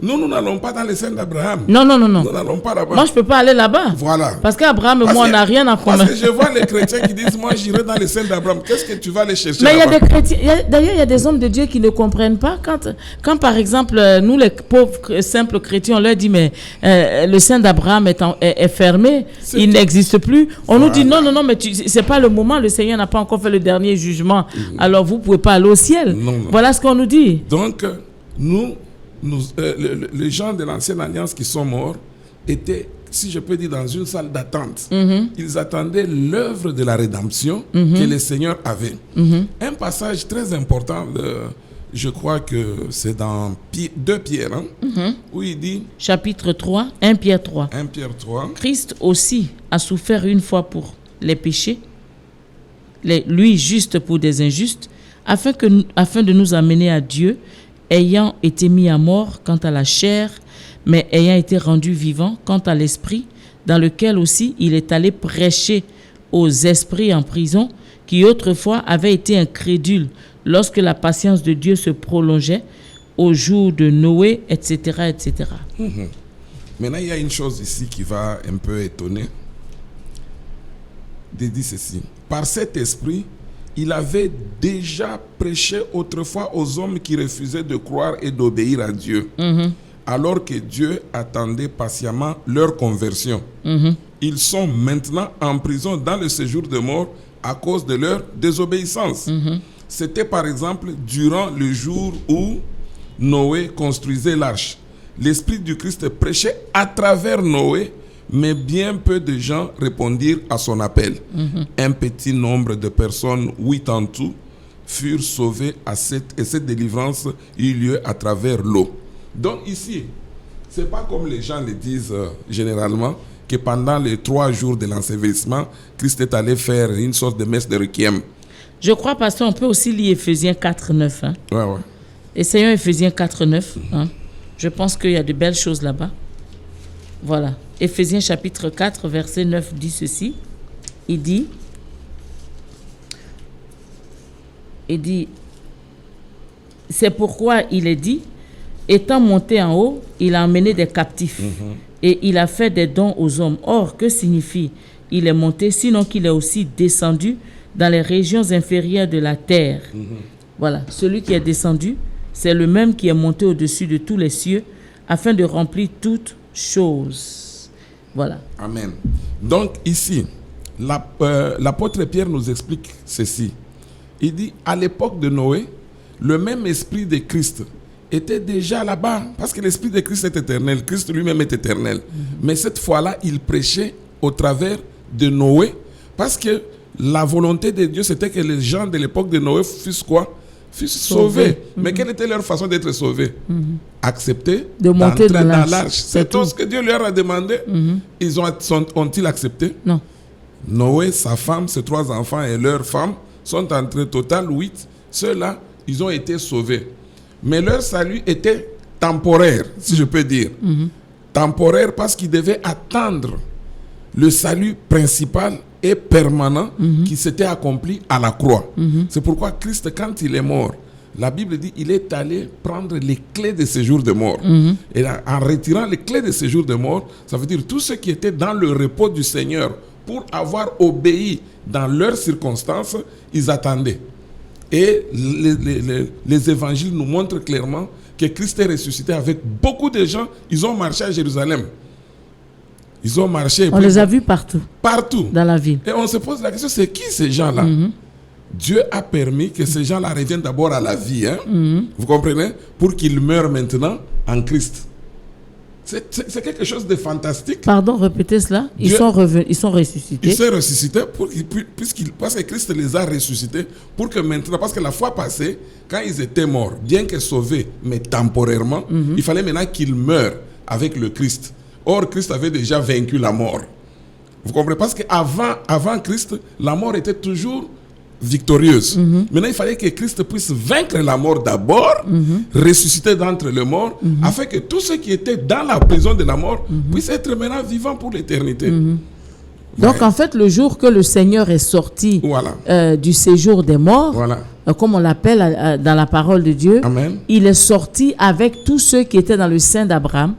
Nous n'allons pas dans les scènes d'Abraham. Non. Nous n'allons pas là-bas. Moi, je ne peux pas aller là-bas. Voilà. Parce qu'Abraham et moi, on n'a rien à commun. Parce que je vois les chrétiens qui disent, moi, j'irai dans les scènes d'Abraham. Qu'est-ce que tu vas aller chercher Mais il y a là-bas? des chrétiens, d'ailleurs, il y a des hommes de Dieu qui ne comprennent pas quand par exemple, nous, les pauvres, simples chrétiens, on leur dit, mais le sein d'Abraham est fermé, il n'existe plus. On nous dit, non, mais c'est pas le moment, le Seigneur n'a pas encore fait le dernier jugement. Alors, vous ne pouvez pas aller au ciel. Non. Voilà ce qu'on nous dit. Donc, les gens de l'ancienne alliance qui sont morts étaient, si je peux dire, dans une salle d'attente. Ils attendaient l'œuvre de la rédemption que le Seigneur avait. Un passage très important, je crois que c'est dans 2 Pierre, où il dit... Chapitre 3, 1 Pierre 3. 1 Pierre 3. Christ aussi a souffert une fois pour les péchés, lui juste pour des injustes, afin de nous amener à Dieu, ayant été mis à mort quant à la chair, mais ayant été rendu vivant quant à l'esprit, dans lequel aussi il est allé prêcher aux esprits en prison, qui autrefois avaient été incrédules lorsque la patience de Dieu se prolongeait au jour de Noé, etc., etc. Maintenant, il y a une chose ici qui va un peu étonner. Il dit ceci. Par cet esprit, il avait déjà prêché autrefois aux hommes qui refusaient de croire et d'obéir à Dieu, alors que Dieu attendait patiemment leur conversion. Ils sont maintenant en prison dans le séjour de mort à cause de leur désobéissance. C'était par exemple durant le jour où Noé construisait l'arche. L'Esprit du Christ prêchait à travers Noé, mais bien peu de gens répondirent à son appel. Un petit nombre de personnes, 8 en tout, furent sauvées et cette délivrance eut lieu à travers l'eau. Donc ici, ce n'est pas comme les gens le disent généralement, que pendant les 3 jours de l'ensevelissement, Christ est allé faire une sorte de messe de requiem. Je crois, pasteur, on peut aussi lire Éphésiens 4, 9. Ouais. Essayons Éphésiens 4, 9. Je pense qu'il y a de belles choses là-bas. Voilà. Éphésiens chapitre 4, verset 9 dit ceci. Il dit, c'est pourquoi il est dit, étant monté en haut, il a emmené des captifs et il a fait des dons aux hommes. Or, que signifie il est monté, sinon qu'il est aussi descendu dans les régions inférieures de la terre. Voilà. Celui qui est descendu, c'est le même qui est monté au-dessus de tous les cieux afin de remplir toutes choses. Voilà. Amen. Donc ici, l'apôtre Pierre nous explique ceci. Il dit, à l'époque de Noé, le même esprit de Christ était déjà là-bas, parce que l'esprit de Christ est éternel, Christ lui-même est éternel. Mais cette fois-là, il prêchait au travers de Noé, parce que la volonté de Dieu, c'était que les gens de l'époque de Noé fussent quoi? Fussent sauvés. Mais quelle était leur façon d'être sauvés? Accepter de monter dans l'arche. C'est tout ce que Dieu leur a demandé. Ont-ils accepté? Non. Noé, sa femme, ses 3 enfants et leur femme sont entrés, total 8. Ceux-là, ils ont été sauvés. Mais leur salut était temporaire, si je peux dire. Temporaire parce qu'ils devaient attendre le salut principal et permanent qui s'était accompli à la croix. C'est pourquoi Christ, quand il est mort, la Bible dit il est allé prendre les clés de séjour de mort. Et en retirant les clés de séjour de mort, ça veut dire tous ceux qui étaient dans le repos du Seigneur pour avoir obéi dans leurs circonstances, ils attendaient. Et les évangiles nous montrent clairement que Christ est ressuscité avec beaucoup de gens. Ils ont marché à Jérusalem. Ils ont marché. On les a vus partout. Partout. Dans la ville. Et on se pose la question, c'est qui ces gens-là? Dieu a permis que ces gens-là reviennent d'abord à la vie. Vous comprenez? Pour qu'ils meurent maintenant en Christ. C'est quelque chose de fantastique. Pardon, répétez cela. Ils sont ressuscités. Ils sont ressuscités parce que Christ les a ressuscités pour que maintenant, parce que la fois passée, quand ils étaient morts, bien que sauvés, mais temporairement, il fallait maintenant qu'ils meurent avec le Christ. Or, Christ avait déjà vaincu la mort. Vous comprenez? Parce qu'avant Christ, la mort était toujours victorieuse. Maintenant, il fallait que Christ puisse vaincre la mort d'abord, ressusciter d'entre les morts, afin que tous ceux qui étaient dans la prison de la mort puissent être maintenant vivants pour l'éternité. Donc, en fait, le jour que le Seigneur est sorti du séjour des morts, comme on l'appelle dans la parole de Dieu, Amen. Il est sorti avec tous ceux qui étaient dans le sein d'Abraham,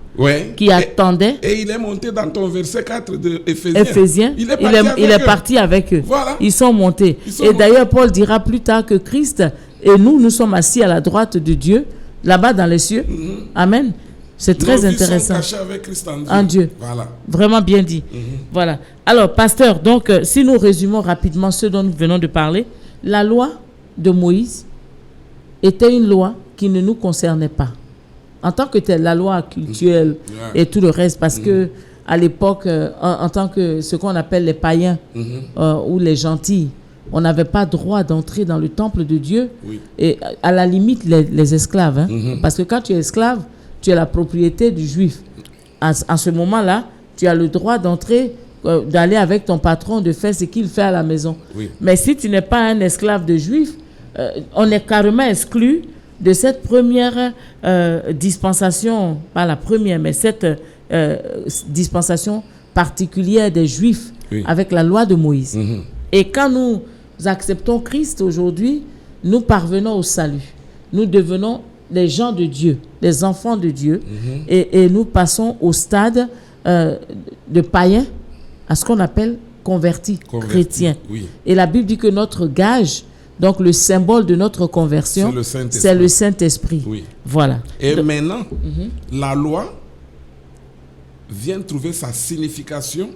qui attendaient. Et il est monté dans ton verset 4 de Éphésiens. Il est parti avec eux. Voilà. Ils sont montés. D'ailleurs, Paul dira plus tard que Christ et nous sommes assis à la droite de Dieu, là-bas dans les cieux. Amen. C'est très intéressant. Nous sommes cachés avec Christ en Dieu. Voilà. Vraiment bien dit. Voilà. Alors, pasteur, donc, si nous résumons rapidement ce dont nous venons de parler, la loi de Moïse était une loi qui ne nous concernait pas. En tant que telle, la loi cultuelle et tout le reste, parce que à l'époque, en tant que ce qu'on appelle les païens ou les gentils, on n'avait pas droit d'entrer dans le temple de Dieu. Et à la limite, les esclaves. Parce que quand tu es esclave, tu es la propriété du juif. À ce moment-là, tu as le droit d'entrer, d'aller avec ton patron, de faire ce qu'il fait à la maison. Mais si tu n'es pas un esclave de juif, on est carrément exclu de cette première dispensation, pas la première, mais cette dispensation particulière des juifs avec la loi de Moïse. Et quand nous acceptons Christ aujourd'hui, nous parvenons au salut. Nous devenons les gens de Dieu, les enfants de Dieu, et nous passons au stade de païens, à ce qu'on appelle convertis, chrétiens. Et la Bible dit que notre gage, donc le symbole de notre conversion, c'est le Saint-Esprit. Voilà. Et maintenant, la loi vient trouver sa signification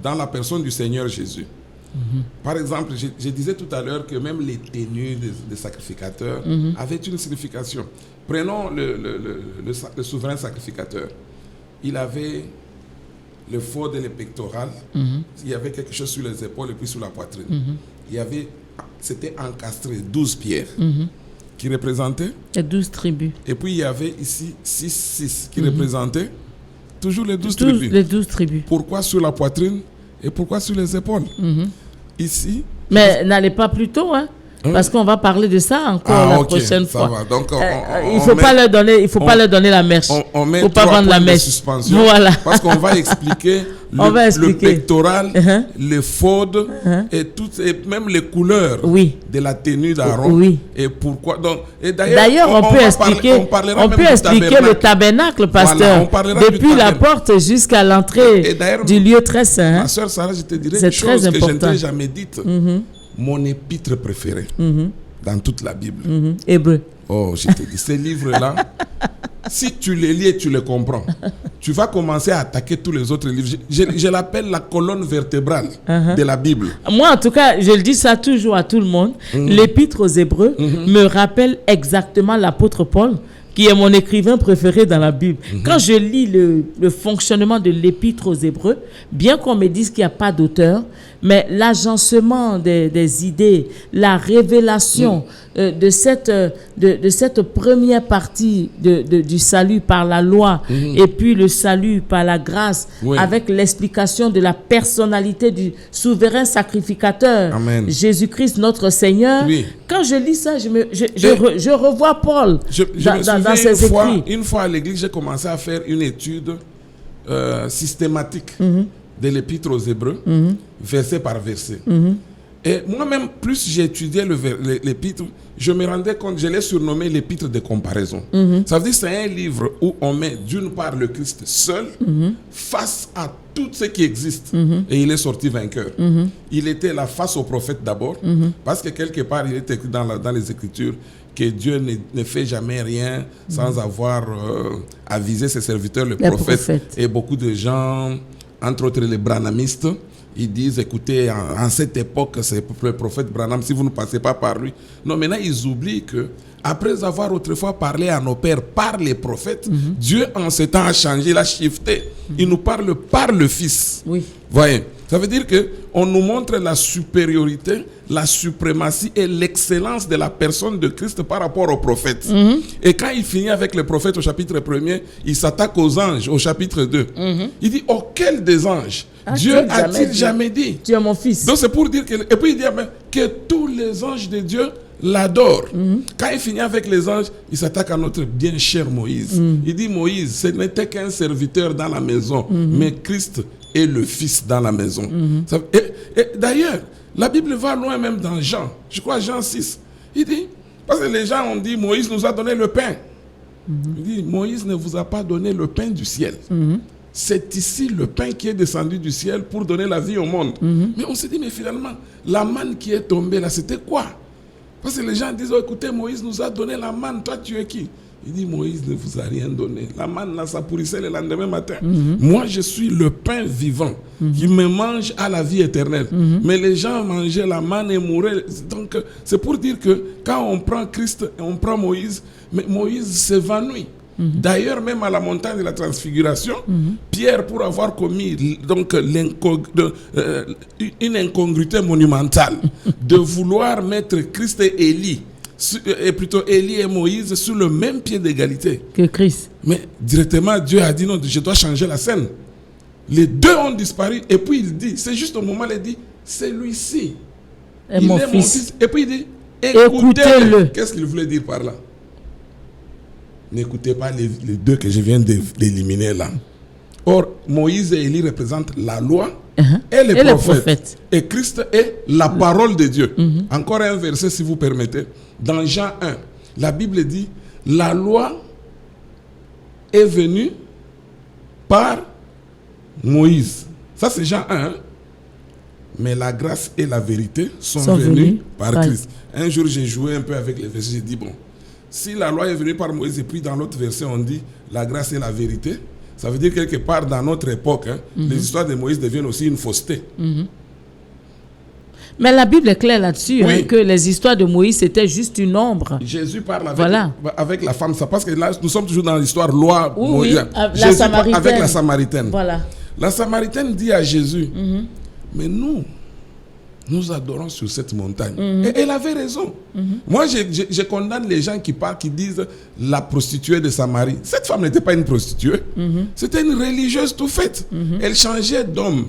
dans la personne du Seigneur Jésus. Par exemple, je disais tout à l'heure que même les tenues des sacrificateurs avaient une signification. Prenons le souverain sacrificateur. Il avait le faute et le pectoral. Il y avait quelque chose sur les épaules et puis sur la poitrine. C'était encastré 12 pierres qui représentaient les 12 tribus. Et puis il y avait ici 6 qui représentaient toujours les 12 tribus. Les 12 tribus. Pourquoi sur la poitrine et pourquoi sur les épaules? Ici. Mais n'allez pas plus tôt, hein? Parce qu'on va parler de ça encore la prochaine fois. Va. Donc, il ne faut pas leur donner la mèche. On met faut pas vendre la mèche. Voilà. Parce qu'on va expliquer le pectoral, le faute et même les couleurs de la tenue d'Aaron. Et pourquoi. D'ailleurs, on peut expliquer le tabernacle, pasteur, depuis la porte jusqu'à l'entrée du lieu très saint. Ma soeur Sarah, je te dirais une chose que je n'ai jamais dite. Mon épître préféré dans toute la Bible. Hébreu. Oh, je te dis, ces livres-là, si tu les lis et tu les comprends, tu vas commencer à attaquer tous les autres livres. Je l'appelle la colonne vertébrale de la Bible. Moi, en tout cas, je le dis ça toujours à tout le monde. L'épître aux Hébreux me rappelle exactement l'apôtre Paul, qui est mon écrivain préféré dans la Bible. Quand je lis le fonctionnement de l'épître aux Hébreux, bien qu'on me dise qu'il n'y a pas d'auteur, mais l'agencement des idées, la révélation de cette première partie du salut par la loi et puis le salut par la grâce avec l'explication de la personnalité du souverain sacrificateur, Jésus-Christ notre Seigneur. Quand je lis ça, je revois Paul dans ses écrits. Une fois à l'église, j'ai commencé à faire une étude systématique de l'épître aux Hébreux, verset par verset. Et moi-même, plus j'étudiais l'épître, je me rendais compte, je l'ai surnommé l'épître de comparaison. Ça veut dire que c'est un livre où on met d'une part le Christ seul face à tout ce qui existe. Et il est sorti vainqueur. Il était là face au prophète d'abord, parce que quelque part, il est écrit dans les Écritures que Dieu ne fait jamais rien sans avoir avisé ses serviteurs, les prophètes. Et beaucoup de gens, entre autres les branhamistes, ils disent, écoutez, en cette époque, c'est le prophète Branham, si vous ne passez pas par lui. Non, maintenant, ils oublient que après avoir autrefois parlé à nos pères par les prophètes, Dieu, en ce temps, a changé, il a shifté. Il nous parle par le Fils. Voyez, ça veut dire qu'on nous montre la supériorité, la suprématie et l'excellence de la personne de Christ par rapport aux prophètes. Et quand il finit avec les prophètes au chapitre 1er, il s'attaque aux anges au chapitre 2. Il dit, auquel des anges Dieu a-t-il jamais dit? Tu es mon fils. Donc c'est pour dire que... Et puis il dit que tous les anges de Dieu l'adorent. Quand il finit avec les anges, il s'attaque à notre bien cher Moïse. Il dit, Moïse, ce n'était qu'un serviteur dans la maison, mais Christ et le fils dans la maison. Et d'ailleurs, la Bible va loin même dans Jean. Je crois Jean 6. Il dit, parce que les gens ont dit, Moïse nous a donné le pain. Il dit, Moïse ne vous a pas donné le pain du ciel. C'est ici le pain qui est descendu du ciel pour donner la vie au monde. Mais on s'est dit, mais finalement, la manne qui est tombée là, c'était quoi? Parce que les gens disent, oh, écoutez, Moïse nous a donné la manne, toi tu es qui? Il dit, Moïse ne vous a rien donné. La manne là, ça pourrissait le lendemain matin. Moi, je suis le pain vivant qui me mange à la vie éternelle. Mais les gens mangeaient la manne et mouraient. Donc, c'est pour dire que quand on prend Christ et on prend Moïse, mais Moïse s'évanouit. D'ailleurs, même à la montagne de la transfiguration, Pierre, pour avoir commis donc, une incongruité monumentale de vouloir mettre Christ et Élie, et plutôt Élie et Moïse, sur le même pied d'égalité que Christ. Mais directement, Dieu a dit non, je dois changer la scène. Les deux ont disparu, et puis il dit, c'est juste au moment où il dit, celui-ci, il est mon fils. Et puis il dit, écoutez-le. Qu'est-ce qu'il voulait dire par là? N'écoutez pas les deux que je viens d'éliminer là. Or, Moïse et Élie représentent la loi et les prophètes. Et Christ est la parole de Dieu. Encore un verset, si vous permettez. Dans Jean 1, la Bible dit, la loi est venue par Moïse. Ça, c'est Jean 1. Mais la grâce et la vérité sont venues par Christ. Un jour, j'ai joué un peu avec les versets. J'ai dit, bon, si la loi est venue par Moïse et puis dans l'autre verset on dit la grâce et la vérité, ça veut dire quelque part dans notre époque, les histoires de Moïse deviennent aussi une fausseté. Mais la Bible est claire là-dessus, que les histoires de Moïse c'était juste une ombre. Jésus parle avec la femme, ça parce que là nous sommes toujours dans l'histoire loi. Jésus la Samaritaine. Avec la Samaritaine. Voilà. La Samaritaine dit à Jésus, mais nous adorons sur cette montagne. Et elle avait raison. Moi, je condamne les gens qui parlent, qui disent la prostituée de Samarie. Cette femme n'était pas une prostituée. C'était une religieuse tout faite. Elle changeait d'homme.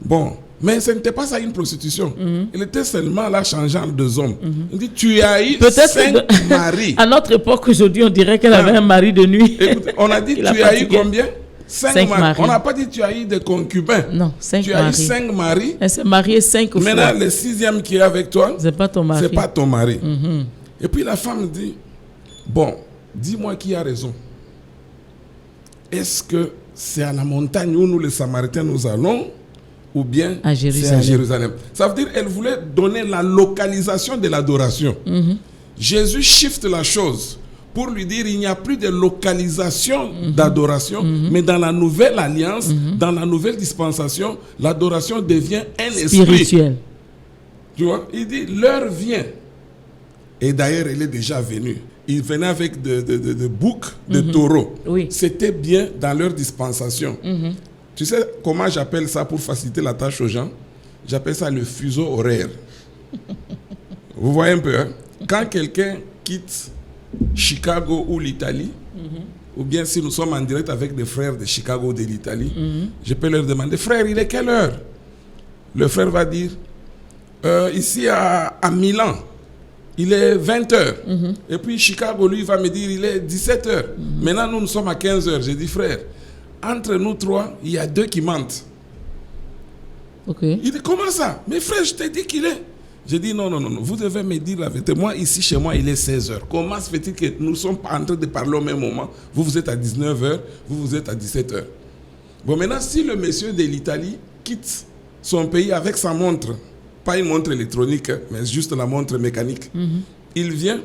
Bon, mais ce n'était pas ça une prostitution. Elle était seulement là changeant de hommes. Elle dit, tu as eu 5 maris. À notre époque, aujourd'hui, on dirait qu'elle avait un mari de nuit. Écoute, on a dit, tu as eu combien? 5 maris. On n'a pas dit tu as eu des concubins. Non, 5 maris. Tu as eu 5 maris. Elle s'est mariée 5 fois. Maintenant, le 6e qui est avec toi, c'est pas ton mari. C'est pas ton mari. Et puis la femme dit, bon, dis-moi qui a raison. Est-ce que c'est à la montagne où nous les Samaritains nous allons ou bien c'est à Jérusalem? Ça veut dire qu'elle voulait donner la localisation de l'adoration. Jésus shift la chose pour lui dire il n'y a plus de localisation d'adoration, mais dans la nouvelle alliance, dans la nouvelle dispensation, l'adoration devient un esprit. Spirituel. Tu vois, il dit l'heure vient. Et d'ailleurs, elle est déjà venue. Il venait avec de boucs, de taureaux. Oui. C'était bien dans leur dispensation. Tu sais comment j'appelle ça pour faciliter la tâche aux gens? J'appelle ça le fuseau horaire. Vous voyez un peu, hein? Quand quelqu'un quitte Chicago ou l'Italie, ou bien si nous sommes en direct avec des frères de Chicago ou de l'Italie, je peux leur demander, frère, il est quelle heure? Le frère va dire, ici à Milan, il est 20h. Et puis Chicago, lui, va me dire, il est 17h. Maintenant, nous sommes à 15h. J'ai dit, frère, entre nous trois, il y a 2 qui mentent. Il dit, comment ça? Mais frère, je t'ai dit qu'il est... J'ai dit non, vous devez me dire la vérité. Moi, ici, chez moi, il est 16h. Comment se fait-il que nous ne sommes pas en train de parler au même moment? Vous êtes à 19h, vous êtes à 17h. Bon, maintenant, si le monsieur de l'Italie quitte son pays avec sa montre, pas une montre électronique, mais juste la montre mécanique, il vient,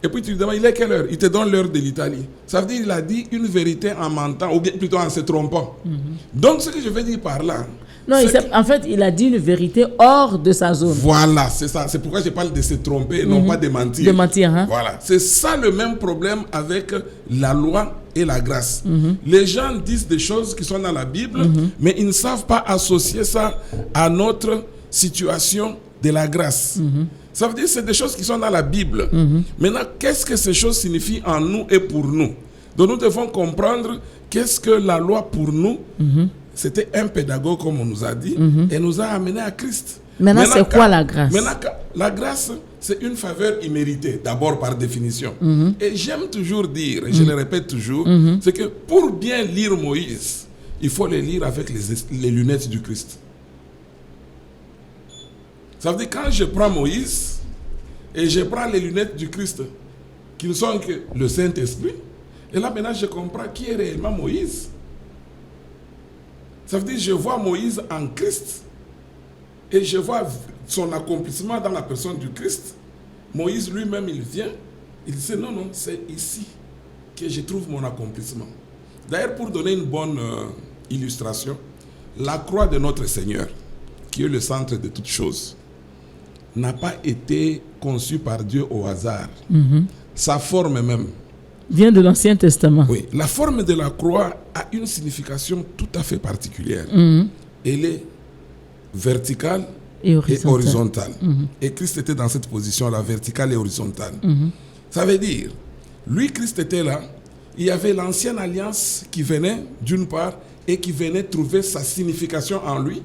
et puis tu lui demandes, il est quelle heure? Il te donne l'heure de l'Italie. Ça veut dire qu'il a dit une vérité en mentant, ou bien plutôt en se trompant. Donc, ce que je veux dire par là, non, en fait, il a dit une vérité hors de sa zone. Voilà, c'est ça. C'est pourquoi je parle de se tromper et non pas de mentir. De mentir, hein? Voilà. C'est ça le même problème avec la loi et la grâce. Les gens disent des choses qui sont dans la Bible, mais ils ne savent pas associer ça à notre situation de la grâce. Ça veut dire que c'est des choses qui sont dans la Bible. Maintenant, qu'est-ce que ces choses signifient en nous et pour nous? Donc nous devons comprendre qu'est-ce que la loi pour nous. C'était un pédagogue, comme on nous a dit, et nous a amenés à Christ. Maintenant c'est quoi la grâce? Maintenant, la grâce, c'est une faveur imméritée, d'abord par définition. Et j'aime toujours dire, et je le répète toujours, c'est que pour bien lire Moïse, il faut les lire avec les lunettes du Christ. Ça veut dire quand je prends Moïse et je prends les lunettes du Christ, qui ne sont que le Saint-Esprit, et là maintenant je comprends qui est réellement Moïse. Ça veut dire que je vois Moïse en Christ et je vois son accomplissement dans la personne du Christ. Moïse lui-même, il vient, il dit non, non, c'est ici que je trouve mon accomplissement. D'ailleurs, pour donner une bonne illustration, la croix de notre Seigneur, qui est le centre de toutes choses, n'a pas été conçue par Dieu au hasard. Sa forme même vient de l'Ancien Testament. Oui, la forme de la croix a une signification tout à fait particulière. Elle est verticale et horizontale. Et Christ était dans cette position-là, verticale et horizontale. Ça veut dire, lui, Christ était là, il y avait l'ancienne alliance qui venait d'une part et qui venait trouver sa signification en lui,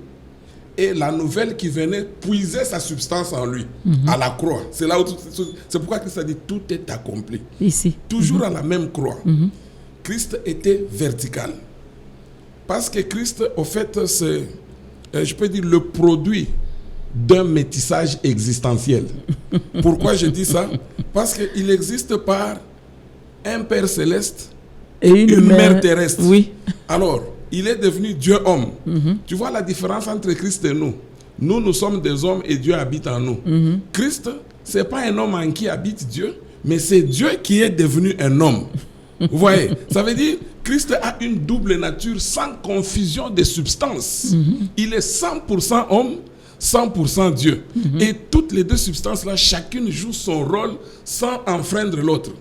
et la nouvelle qui venait puiser sa substance en lui, à la croix. C'est là où c'est pourquoi Christ a dit tout est accompli. Ici. Toujours à la même croix. Christ était vertical. Parce que Christ, au fait, c'est, je peux dire, le produit d'un métissage existentiel. Pourquoi je dis ça? Parce qu'il existe par un Père céleste et une mère terrestre. Oui. Alors, il est devenu Dieu-homme. Tu vois la différence entre Christ et nous? Nous sommes des hommes et Dieu habite en nous. Christ, ce n'est pas un homme en qui habite Dieu, mais c'est Dieu qui est devenu un homme. Vous voyez? Ça veut dire Christ a une double nature sans confusion de substances. Il est 100% homme, 100% Dieu. Et toutes les deux substances-là, chacune joue son rôle sans enfreindre l'autre.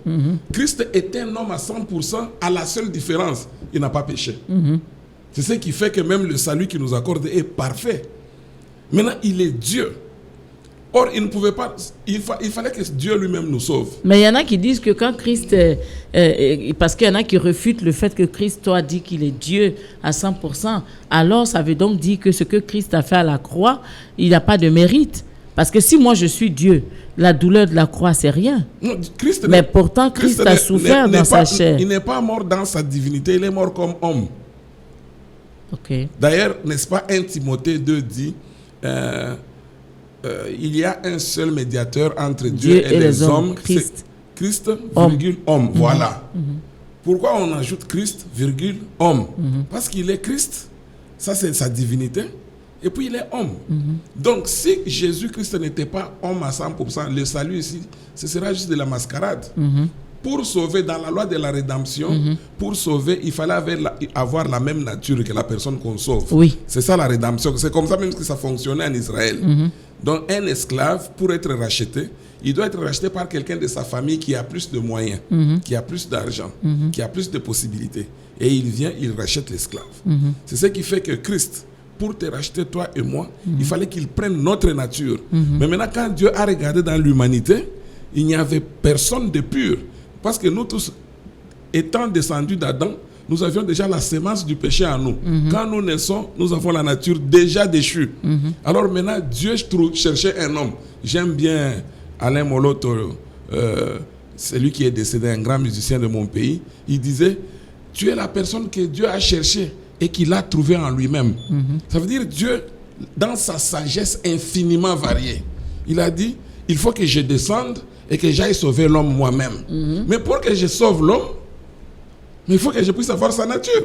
Christ est un homme à 100%, à la seule différence, il n'a pas péché. C'est ce qui fait que même le salut qu'il nous accorde est parfait. Maintenant, il est Dieu. Or, il ne pouvait pas, il fallait que Dieu lui-même nous sauve. Mais il y en a qui disent que quand Christ, parce qu'il y en a qui refutent le fait que Christ toi dit qu'il est Dieu à 100%, alors ça veut donc dire que ce que Christ a fait à la croix, il n'a pas de mérite. Parce que si moi je suis Dieu, la douleur de la croix, c'est rien. Non, mais pourtant, Christ a souffert dans sa chair. Il n'est pas mort dans sa divinité, il est mort comme homme. Okay. D'ailleurs, n'est-ce pas, 1 Timothée 2 dit, il y a un seul médiateur entre Dieu et les hommes, Christ, virgule, homme. Voilà. Pourquoi on ajoute Christ, virgule, homme? Parce qu'il est Christ, ça c'est sa divinité, et puis il est homme. Donc si Jésus-Christ n'était pas homme à 100%, le salut ici, ce sera juste de la mascarade. Pour sauver, dans la loi de la rédemption, pour sauver, il fallait avoir la même nature que la personne qu'on sauve. Oui. C'est ça la rédemption. C'est comme ça même que ça fonctionnait en Israël. Donc un esclave, pour être racheté, il doit être racheté par quelqu'un de sa famille qui a plus de moyens, qui a plus d'argent, qui a plus de possibilités. Et il vient, il rachète l'esclave. C'est ce qui fait que Christ, pour te racheter toi et moi, il fallait qu'il prenne notre nature. Mais maintenant, quand Dieu a regardé dans l'humanité, il n'y avait personne de pur. Parce que nous tous, étant descendus d'Adam, nous avions déjà la sémence du péché en nous. Quand nous naissons, nous avons la nature déjà déchue. Alors maintenant, Dieu cherchait un homme. J'aime bien Alain Moloto, celui qui est décédé, un grand musicien de mon pays. Il disait, tu es la personne que Dieu a cherchée et qu'il a trouvée en lui-même. Ça veut dire Dieu, dans sa sagesse infiniment variée, il a dit, il faut que je descende et que j'aille sauver l'homme moi-même. Mais pour que je sauve l'homme, il faut que je puisse avoir sa nature.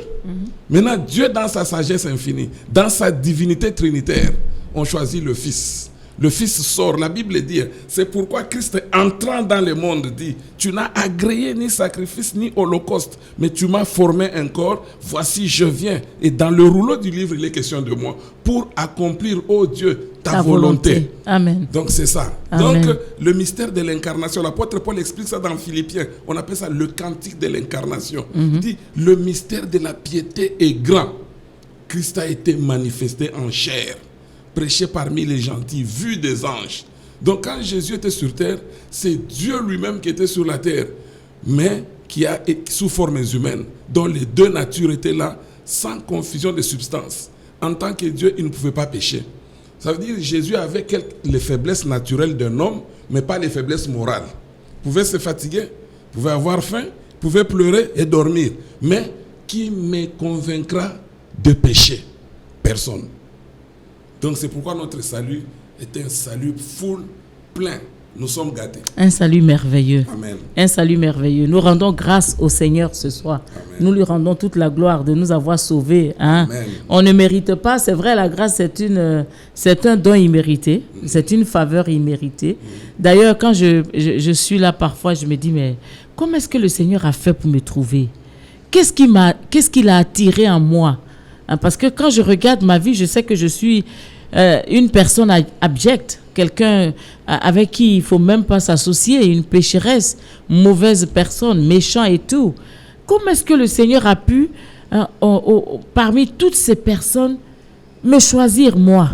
Maintenant, Dieu, dans sa sagesse infinie, dans sa divinité trinitaire, on choisit le Fils. Le Fils sort, la Bible dit, c'est pourquoi Christ, entrant dans le monde, dit, tu n'as agréé ni sacrifice ni holocauste, mais tu m'as formé un corps, voici je viens. Et dans le rouleau du livre, il est question de moi, pour accomplir, ô Dieu, ta volonté. Amen. Donc c'est ça. Amen. Donc le mystère de l'incarnation, l'apôtre Paul explique ça dans Philippiens, on appelle ça le cantique de l'incarnation. Il dit, le mystère de la piété est grand. Christ a été manifesté en chair, prêché parmi les gentils, vu des anges. Donc quand Jésus était sur terre, c'est Dieu lui-même qui était sur la terre, mais qui a sous formes humaines, dont les deux natures étaient là, sans confusion de substance. En tant que Dieu, il ne pouvait pas pécher. Ça veut dire que Jésus avait les faiblesses naturelles d'un homme, mais pas les faiblesses morales. Il pouvait se fatiguer, il pouvait avoir faim, il pouvait pleurer et dormir. Mais qui me convaincra de péché. Personne. Donc c'est pourquoi notre salut est un salut full, plein. Nous sommes gâtés. Un salut merveilleux. Amen. Un salut merveilleux. Nous rendons grâce au Seigneur ce soir. Amen. Nous lui rendons toute la gloire de nous avoir sauvés. Hein? Amen. On ne mérite pas, c'est vrai, la grâce c'est un don immérité. C'est une faveur imméritée. D'ailleurs, quand je suis là parfois, je me dis, mais comment est-ce que le Seigneur a fait pour me trouver? Qu'est-ce qu'il a attiré en moi? Hein, parce que quand je regarde ma vie, je sais que je suis une personne abjecte. Quelqu'un avec qui il ne faut même pas s'associer, une pécheresse, mauvaise personne, méchant et tout. Comment est-ce que le Seigneur a pu, parmi toutes ces personnes, me choisir moi,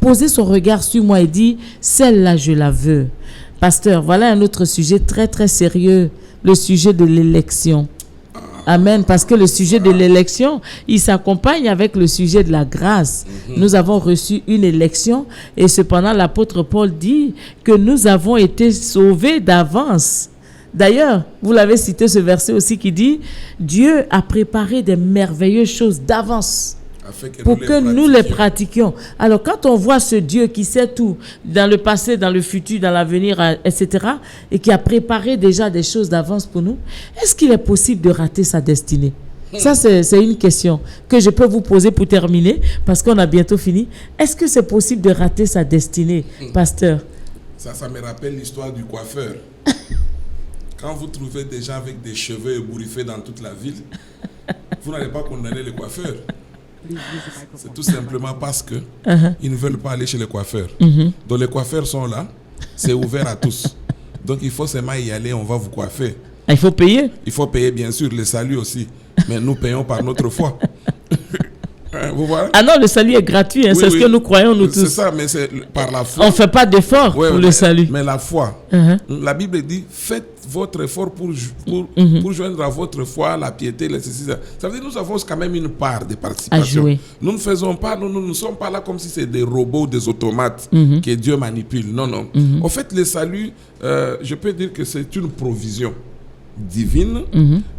poser son regard sur moi et dire, celle-là, je la veux. Pasteur, voilà un autre sujet très, très sérieux, le sujet de l'élection. Amen, parce que le sujet de l'élection, il s'accompagne avec le sujet de la grâce. Nous avons reçu une élection et cependant l'apôtre Paul dit que nous avons été sauvés d'avance. D'ailleurs, vous l'avez cité ce verset aussi qui dit « Dieu a préparé des merveilleuses choses d'avance » pour que nous les pratiquions. Alors, quand on voit ce Dieu qui sait tout, dans le passé, dans le futur, dans l'avenir, etc., et qui a préparé déjà des choses d'avance pour nous, est-ce qu'il est possible de rater sa destinée? Ça, c'est une question que je peux vous poser pour terminer, parce qu'on a bientôt fini. Est-ce que c'est possible de rater sa destinée, pasteur? Ça me rappelle l'histoire du coiffeur. Quand vous trouvez des gens avec des cheveux ébouriffés dans toute la ville, vous n'allez pas condamner les coiffeurs. C'est tout simplement parce que ils ne veulent pas aller chez les coiffeurs. Donc les coiffeurs sont là, c'est ouvert à tous. Donc il faut seulement y aller, on va vous coiffer. Il faut payer. Il faut payer bien sûr, le salut aussi. Mais nous payons par notre foi. Vous voyez? Ah non, le salut est gratuit, hein, oui, c'est ce que nous croyons nous tous. C'est ça, mais c'est par la foi. On ne fait pas d'effort pour le salut. Mais la foi, la Bible dit, faites votre effort pour joindre à votre foi la piété, les ceci. Ça veut dire que nous avons quand même une part de participation. Nous ne faisons pas, nous ne sommes pas là comme si c'était des robots, des automates que Dieu manipule. Non, non. En fait, le salut, je peux dire que c'est une provision divine.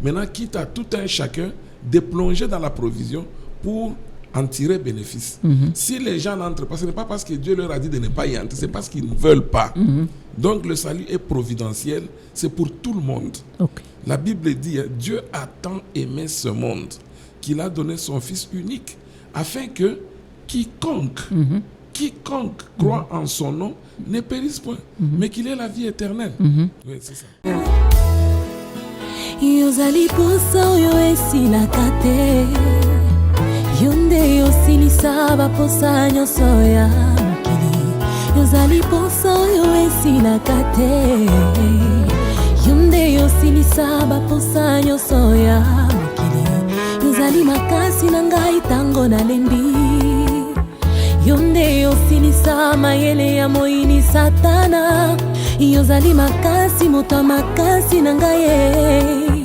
Maintenant, quitte à tout un chacun de plonger dans la provision pour en tirer bénéfice. Si les gens n'entrent pas, ce n'est pas parce que Dieu leur a dit de ne pas y entrer, c'est parce qu'ils ne veulent pas. Donc le salut est providentiel, c'est pour tout le monde. La Bible dit, Dieu a tant aimé ce monde qu'il a donné son Fils unique, afin que quiconque croit en son nom ne périsse point, mais qu'il ait la vie éternelle. Oui, c'est ça. Yonde yosilisa baposa nyonso ya mokili yozali posa oyo esilaka te Yonde yosilisa baposa nyonso ya mokili yozali makasi na ngai tango nalembi Yonde yosilisa mayele ya moyini satana yozali makasi moto makasi na ngai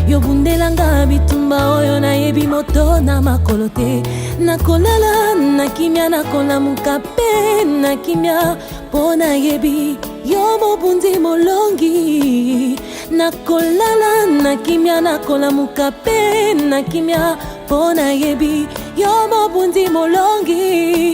Yobundelanga bitumba oyo na yebi moto na makolote nakolala nakimya nakolamuka pe nakimya pona yebi yomo bundi molongi nakolala nakimya nakolamuka pe nakimya pona yebi yomo bundi molongi